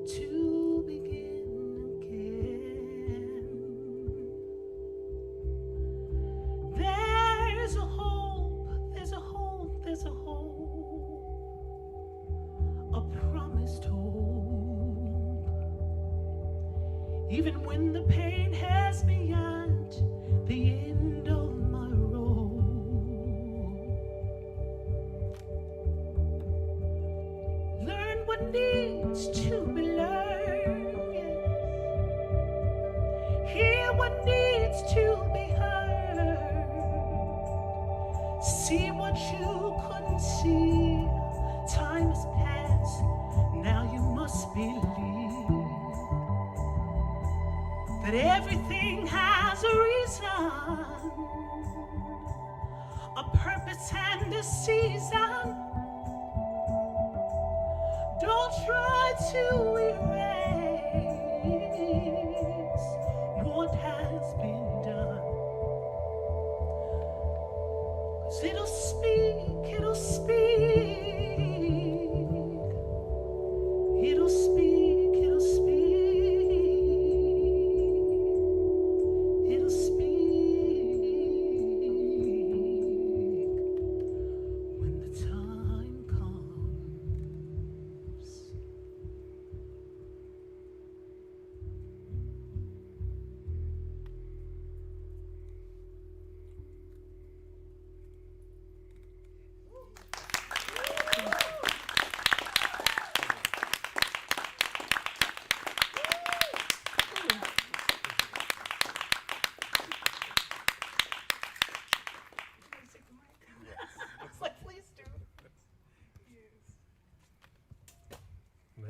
to begin again, there's a hope, there's a hope, there's a hope, a promised hope. Even when the pain has me at the end of my road, learn what needs to be learned, yes. Hear what needs to be heard, see what you couldn't see. Time has passed, now you must believe that everything has a reason, a purpose and a season. Don't try to erase what has been done, 'cause it'll speak, it'll speak, it'll speak, it'll speak.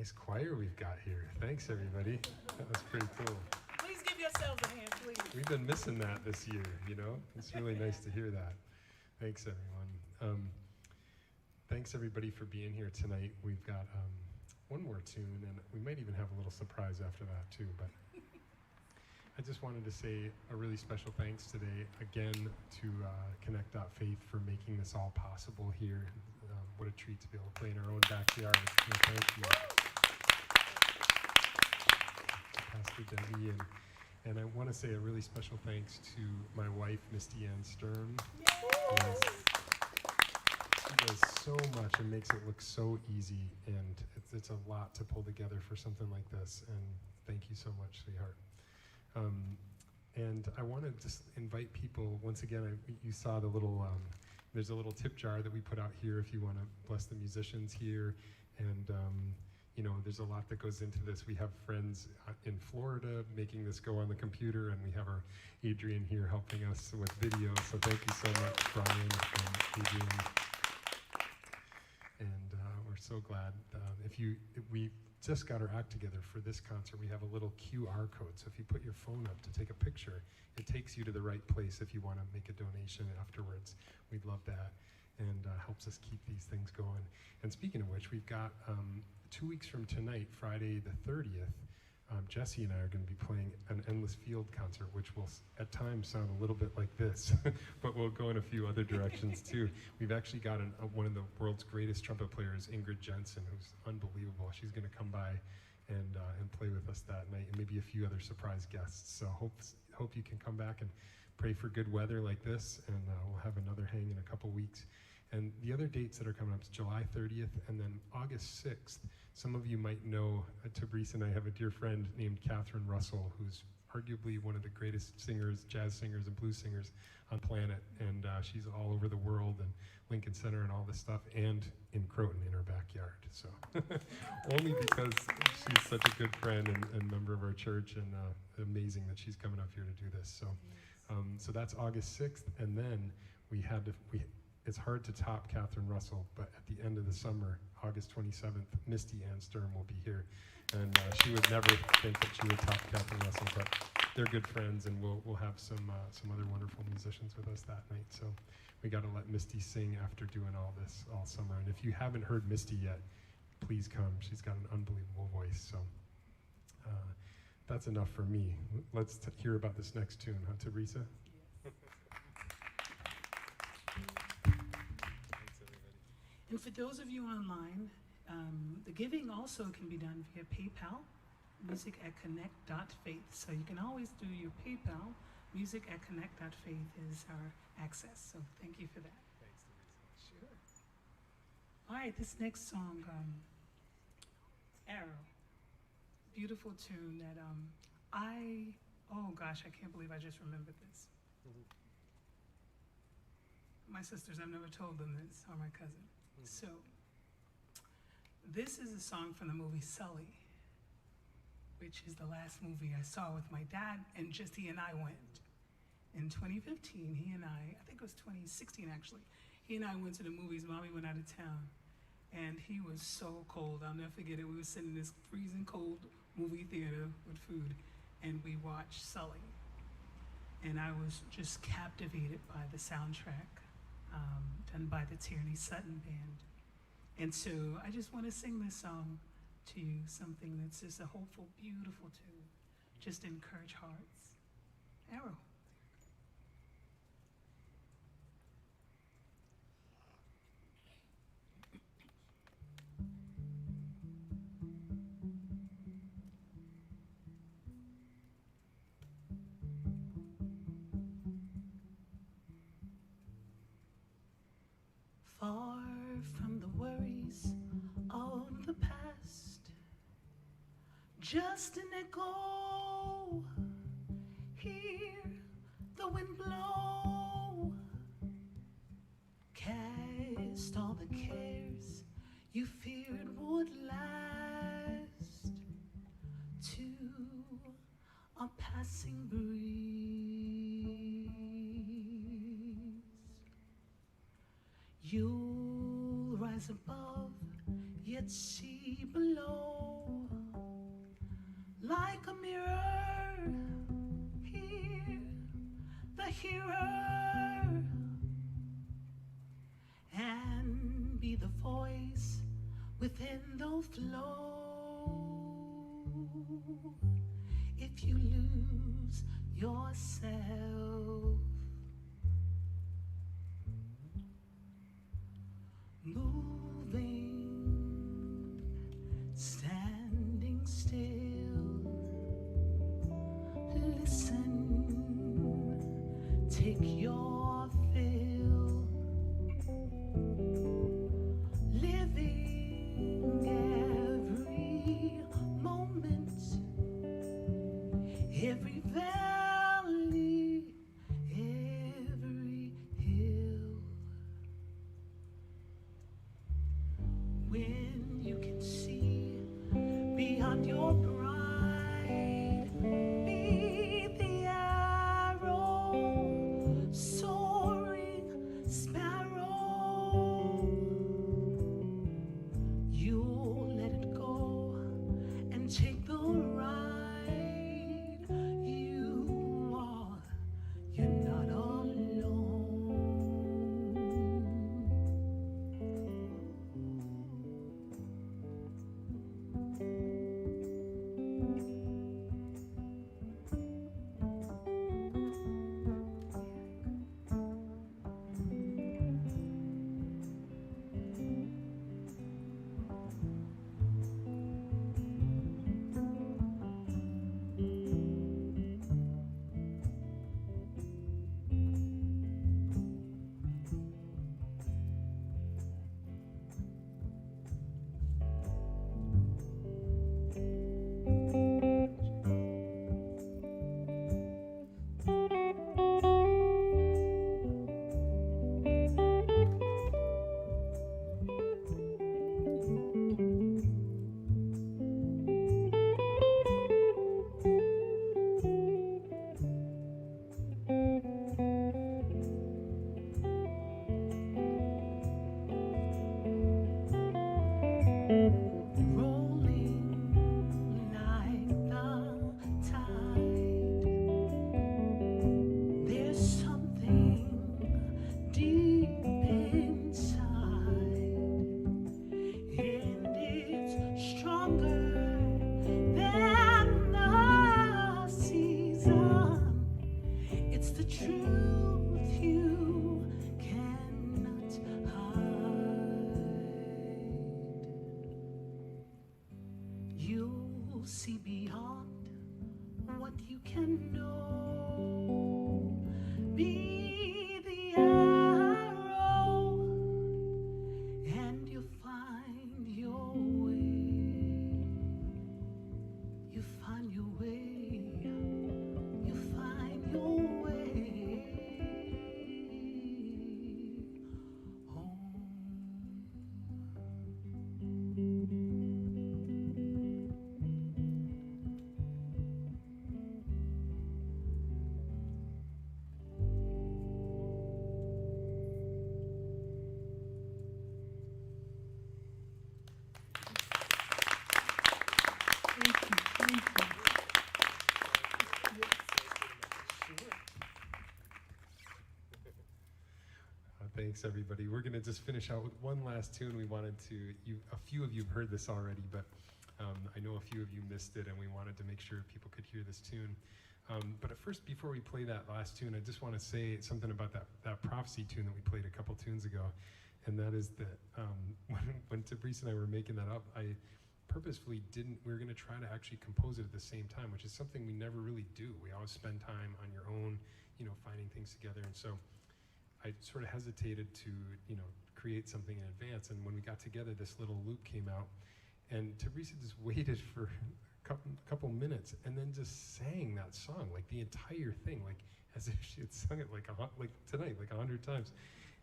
Nice choir we've got here. Thanks, everybody. That was pretty cool. Please give yourselves a hand, please. We've been missing that this year, you know? It's really nice to hear that. Thanks, everyone. Thanks, everybody, for being here tonight. We've got one more tune, and we might even have a little surprise after that, too. But I just wanted to say a really special thanks today, again, to Connect.Faith for making this all possible here. What a treat to be able to play in our own backyard. So thank you. Pastor Debbie, and I want to say a really special thanks to my wife, Misty Ann Stern. Yes. She does so much and makes it look so easy, and it's a lot to pull together for something like this, and thank you so much, sweetheart. And I want to just invite people, once again, you saw the little, there's a little tip jar that we put out here if you want to bless the musicians here, and you know, there's a lot that goes into this. We have friends in Florida making this go on the computer, and we have our Adrian here helping us with video. So thank you so much, Brian and Adrian. And we're so so glad. We just got our act together for this concert. We have a little QR code, so if you put your phone up to take a picture, it takes you to the right place if you want to make a donation afterwards. We'd love that, and helps us keep these things going. And speaking of which, we've got 2 weeks from tonight, Friday the 30th, Jesse and I are going to be playing an Endless Field concert, which will at times sound a little bit like this, but we'll go in a few other directions too. We've actually got one of the world's greatest trumpet players, Ingrid Jensen, who's unbelievable. She's going to come by and play with us that night, and maybe a few other surprise guests. So hope you can come back and pray for good weather like this, and we'll have another hang in a couple weeks. And the other dates that are coming up is July 30th and then August 6th. Some of you might know, Tabreeca and I have a dear friend named Catherine Russell, who's arguably one of the greatest singers, jazz singers and blues singers on planet. And she's all over the world, and Lincoln Center and all this stuff, and in Croton in our backyard. So only because she's such a good friend and member of our church, and amazing that she's coming up here to do this. So that's August 6th. And then it's hard to top Catherine Russell, but at the end of the summer, August 27th, Misty Ann Sturm will be here. And she would never think that she would top Catherine Russell, but they're good friends, and we'll have some other wonderful musicians with us that night. So we got to let Misty sing after doing all this all summer. And if you haven't heard Misty yet, please come. She's got an unbelievable voice. So that's enough for me. Let's hear about this next tune, huh, Tabreeca? And for those of you online, the giving also can be done via PayPal, music@connect.faith. So you can always do your PayPal. Music@connect.faith is our access. So thank you for that. Thanks, Tabreeca. Sure. All right, this next song, Arrow. Beautiful tune that oh gosh, I can't believe I just remembered this. My sisters, I've never told them this, or my cousin. So, this is a song from the movie Sully, which is the last movie I saw with my dad, and just he and I went. In 2015, he and I think it was 2016 actually, he and I went to the movies. Mommy went out of town, and he was so cold. I'll never forget it. We were sitting in this freezing cold movie theater with food, and we watched Sully. And I was just captivated by the soundtrack. Done by the Tierney Sutton Band. And so I just want to sing this song to you, something that's just a hopeful, beautiful tune, just to encourage hearts. Arrow. Far from the worries of the past, just an echo, hear the wind blow, cast all the cares you feared would last to a passing breeze. You'll rise above, yet see below. Like a mirror, hear the hearer, and be the voice within the flow. If you lose yourself, moving, standing still, listen, take your fill, living every moment, every valley, every hill. When you can see beyond your pride, be the arrow, soaring sparrow. You will see beyond what you can know. Be the arrow, and you find your way. You find your way. You find your way home. Thanks, everybody. We're going to just finish out with one last tune. We wanted to, a few of you have heard this already, but I know a few of you missed it, and we wanted to make sure people could hear this tune. But at first, before we play that last tune, I just want to say something about that prophecy tune that we played a couple tunes ago. And that is that when Tabreeca and I were making that up, I purposefully didn't, we were going to try to actually compose it at the same time, which is something we never really do. We always spend time on your own, finding things together. And so I sort of hesitated to, create something in advance. And when we got together, this little loop came out. And Tabreeca just waited for a couple minutes and then just sang that song, like the entire thing, like as if she had sung it like tonight, like 100 times.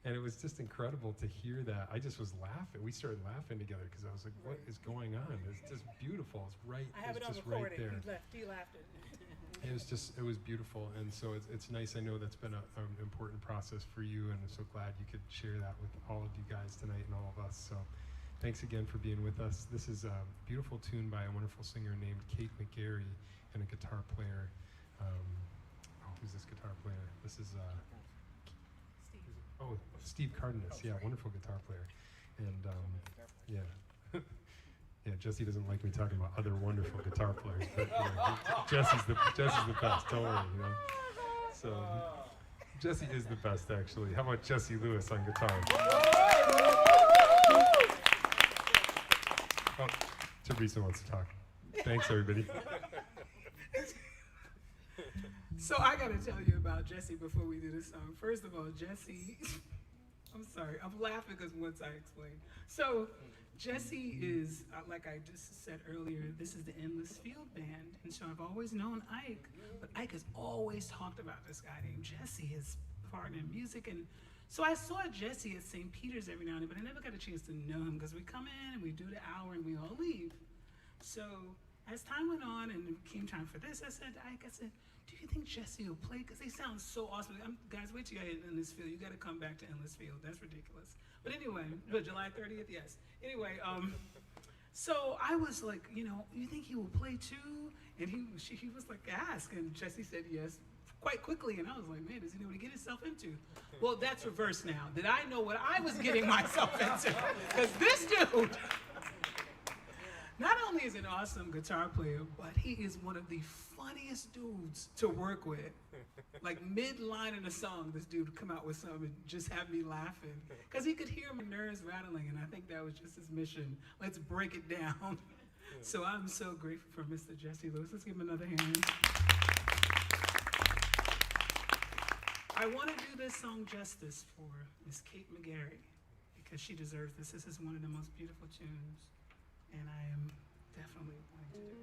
And it was just incredible to hear that. I just was laughing. We started laughing together because I was like, what is going on? It's just beautiful. It's right, I have it's it on just recording. right there. He laughed at it. It was beautiful, and so it's nice. I know that's been an important process for you, and I'm so glad you could share that with all of you guys tonight and all of us. So thanks again for being with us. This is a beautiful tune by a wonderful singer named Kate McGarry and a guitar player. Who's this guitar player? This is Steve Cardenas. Yeah, wonderful guitar player. And yeah. Yeah, Jesse doesn't like me talking about other wonderful guitar players, but Jesse's the best. Don't worry, So Jesse is the best, actually. How about Jesse Lewis on guitar? Oh, Tabreeca wants to talk. Thanks, everybody. So I gotta tell you about Jesse before we do this song. First of all, Jesse, I'm sorry, I'm laughing because once I explained. So Jesse is, like I just said earlier, this is the Endless Field Band. And so I've always known Ike, but Ike has always talked about this guy named Jesse, his partner in music. And so I saw Jesse at St. Peter's every now and then, but I never got a chance to know him because we come in and we do the hour and we all leave. So as time went on and it came time for this, I said to Ike, do you think Jesse will play? Because they sound so awesome. Guys, wait till you get Endless Field. You got to come back to Endless Field. That's ridiculous. But anyway, July 30th, yes. Anyway, so I was like, you think he will play too? And he was like, ask. And Jesse said yes quite quickly. And I was like, man, does he know what he get himself into? Well, that's reversed now. Did I know what I was getting myself into? Because this dude, not only is an awesome guitar player, but he is one of the funniest dudes to work with. Like mid-line in a song, this dude would come out with something and just have me laughing. Because he could hear my nerves rattling, and I think that was just his mission. Let's break it down. So I'm so grateful for Mr. Jesse Lewis. Let's give him another hand. I want to do this song justice for Miss Kate McGarry, because she deserves this. This is one of the most beautiful tunes, and I am definitely going to do it.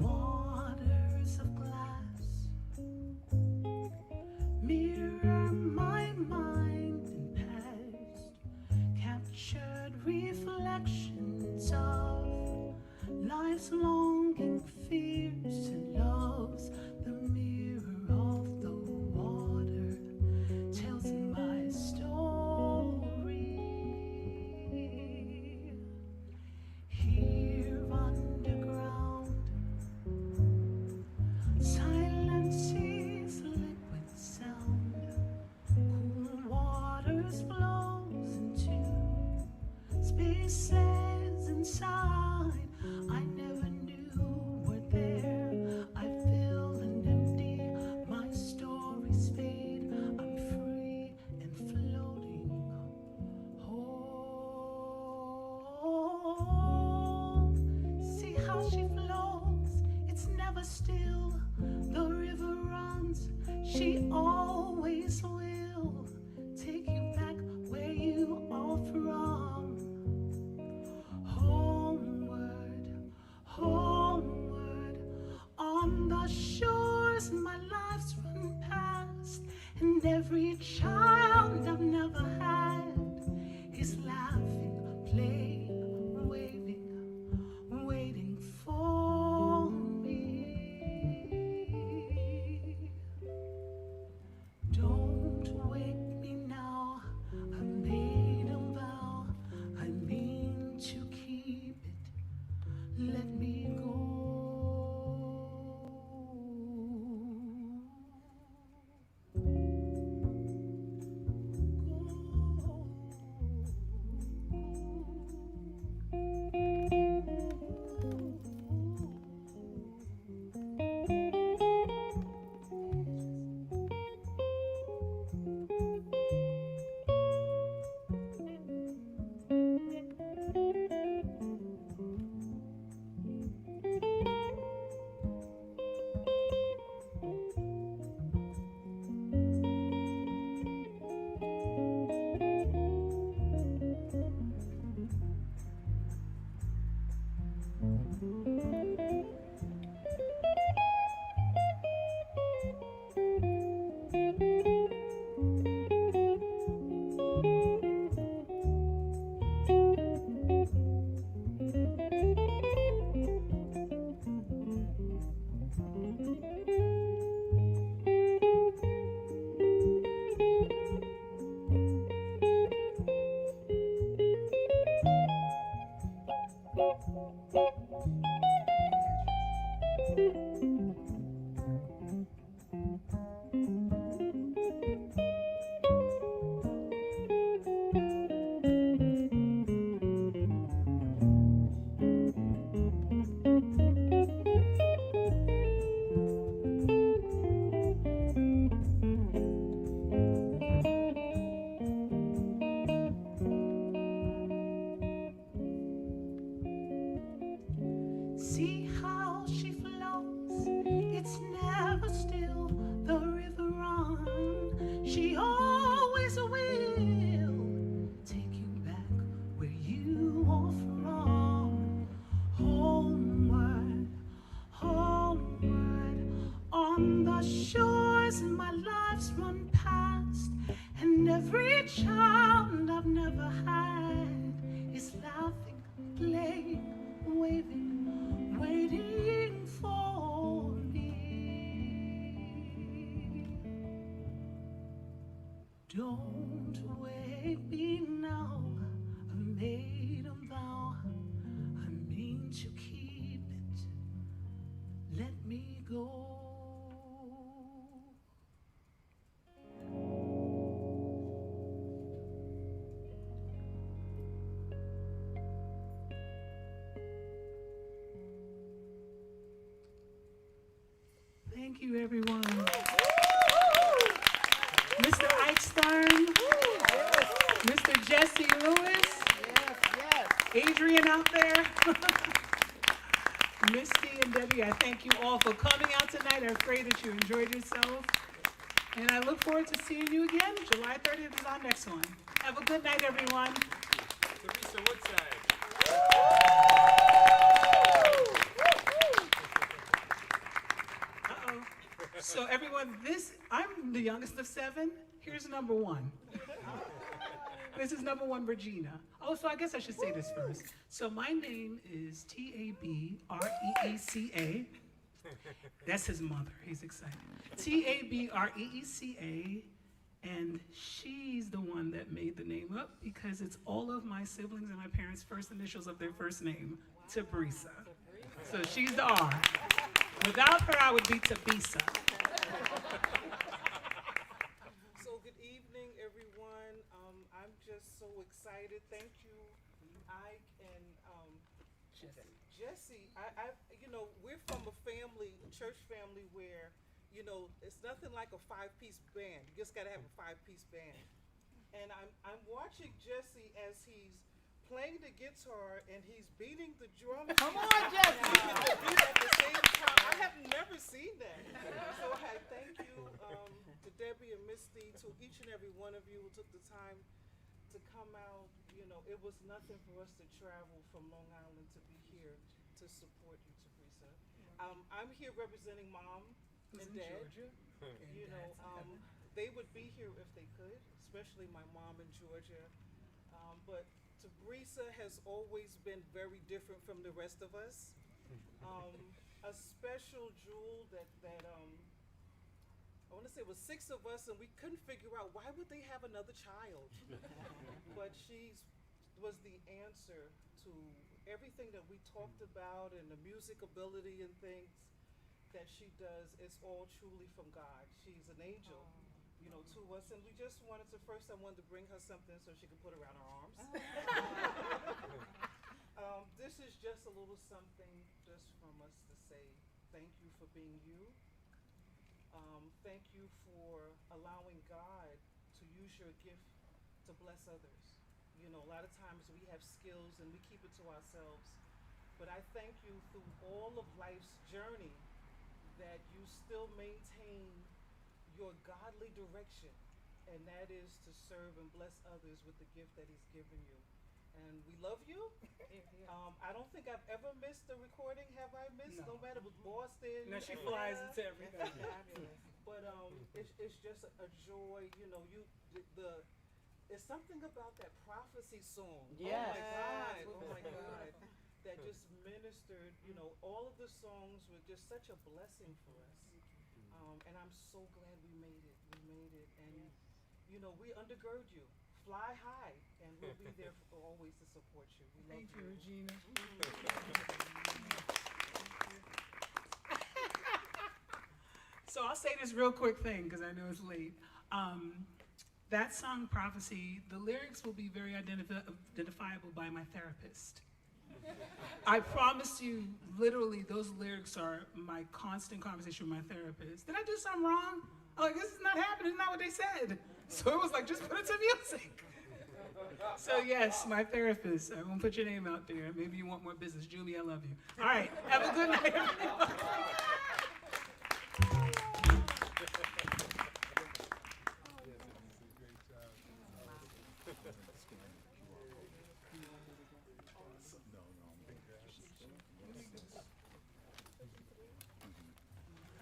Waters of glass places inside I never knew were there. I feel and empty, my stories fade. I'm free and floating home. See how she flows, it's never still. The river runs, she always will take you back where you are from. Homeward, homeward, on the shores my life's run past, and every child I've never had is laughing, playing, waving, waiting for me. Don't wake me now, I made a vow, I mean to keep it, let me go. See how she flows, it's never still. The river runs, she always will take you back where you are from. Homeward, homeward, on the shores my life's run past, and every child I've never had is laughing, playing, waving, waiting for me. Don't wake me now, I made a vow, I mean to keep it, let me go. Thank you, everyone. Mr. Ike Stern, Mr. Jesse Lewis, Adrian out there, Misty and Debbie, I thank you all for coming out tonight. I pray that you enjoyed yourself. And I look forward to seeing you again. July 30th is our next one. Have a good night, everyone. Tabreeca, Woodside. So everyone, I'm the youngest of 7. Here's number 1. This is number 1, Regina. Oh, so I guess I should say this first. So my name is Tabreeca. That's his mother. He's excited. Tabreeca, and she's the one that made the name up because it's all of my siblings and my parents' first initials of their first name, Tabreeca. So she's the R. Without her, I would be Tabisa. So good evening, everyone. I'm just so excited. Thank you, Ike and Jesse, we're from a family, church family where, it's nothing like a 5-piece band. You just gotta have a 5-piece band. And I'm watching Jesse as he's playing the guitar and he's beating the drum. Come on, Jesse! At the same time. I have never seen that. So I thank you to Debbie and Misty, to each and every one of you who took the time to come out. It was nothing for us to travel from Long Island to be here to support you, Tabreeca. I'm here representing Mom and Dad. They would be here if they could, especially my mom in Georgia. But Tabreeca has always been very different from the rest of us. A special jewel that I want to say it was 6 of us, and we couldn't figure out why would they have another child. But she was the answer to everything that we talked about, and the music ability and things that she does is all truly from God. She's an angel, to us, and we just wanted to, first I wanted to bring her something so she could put around her arms. This is just a little something just from us to say thank you for being you. Thank you for allowing God to use your gift to bless others. A lot of times we have skills and we keep it to ourselves, but I thank you through all of life's journey that you still maintain your godly direction, and that is to serve and bless others with the gift that He's given you. And we love you. I don't think I've ever missed a recording. Have I missed? No matter with Boston. No, she flies into everything. But it's just a joy. It's something about that prophecy song. Yes. Oh my God. That just ministered. All of the songs were just such a blessing for us. And I'm so glad we made it. And we undergird you. Fly high, and we'll be there always to support you. We love Thank you, Regina. So I'll say this real quick thing because I know it's late. That song, Prophecy, the lyrics will be very identifiable by my therapist. I promise you, literally, those lyrics are my constant conversation with my therapist. Did I do something wrong? I'm like, this is not happening, it's not what they said. So it was like, just put it to music. So yes, my therapist, I won't put your name out there. Maybe you want more business. Julie, I love you. All right, have a good night, everybody.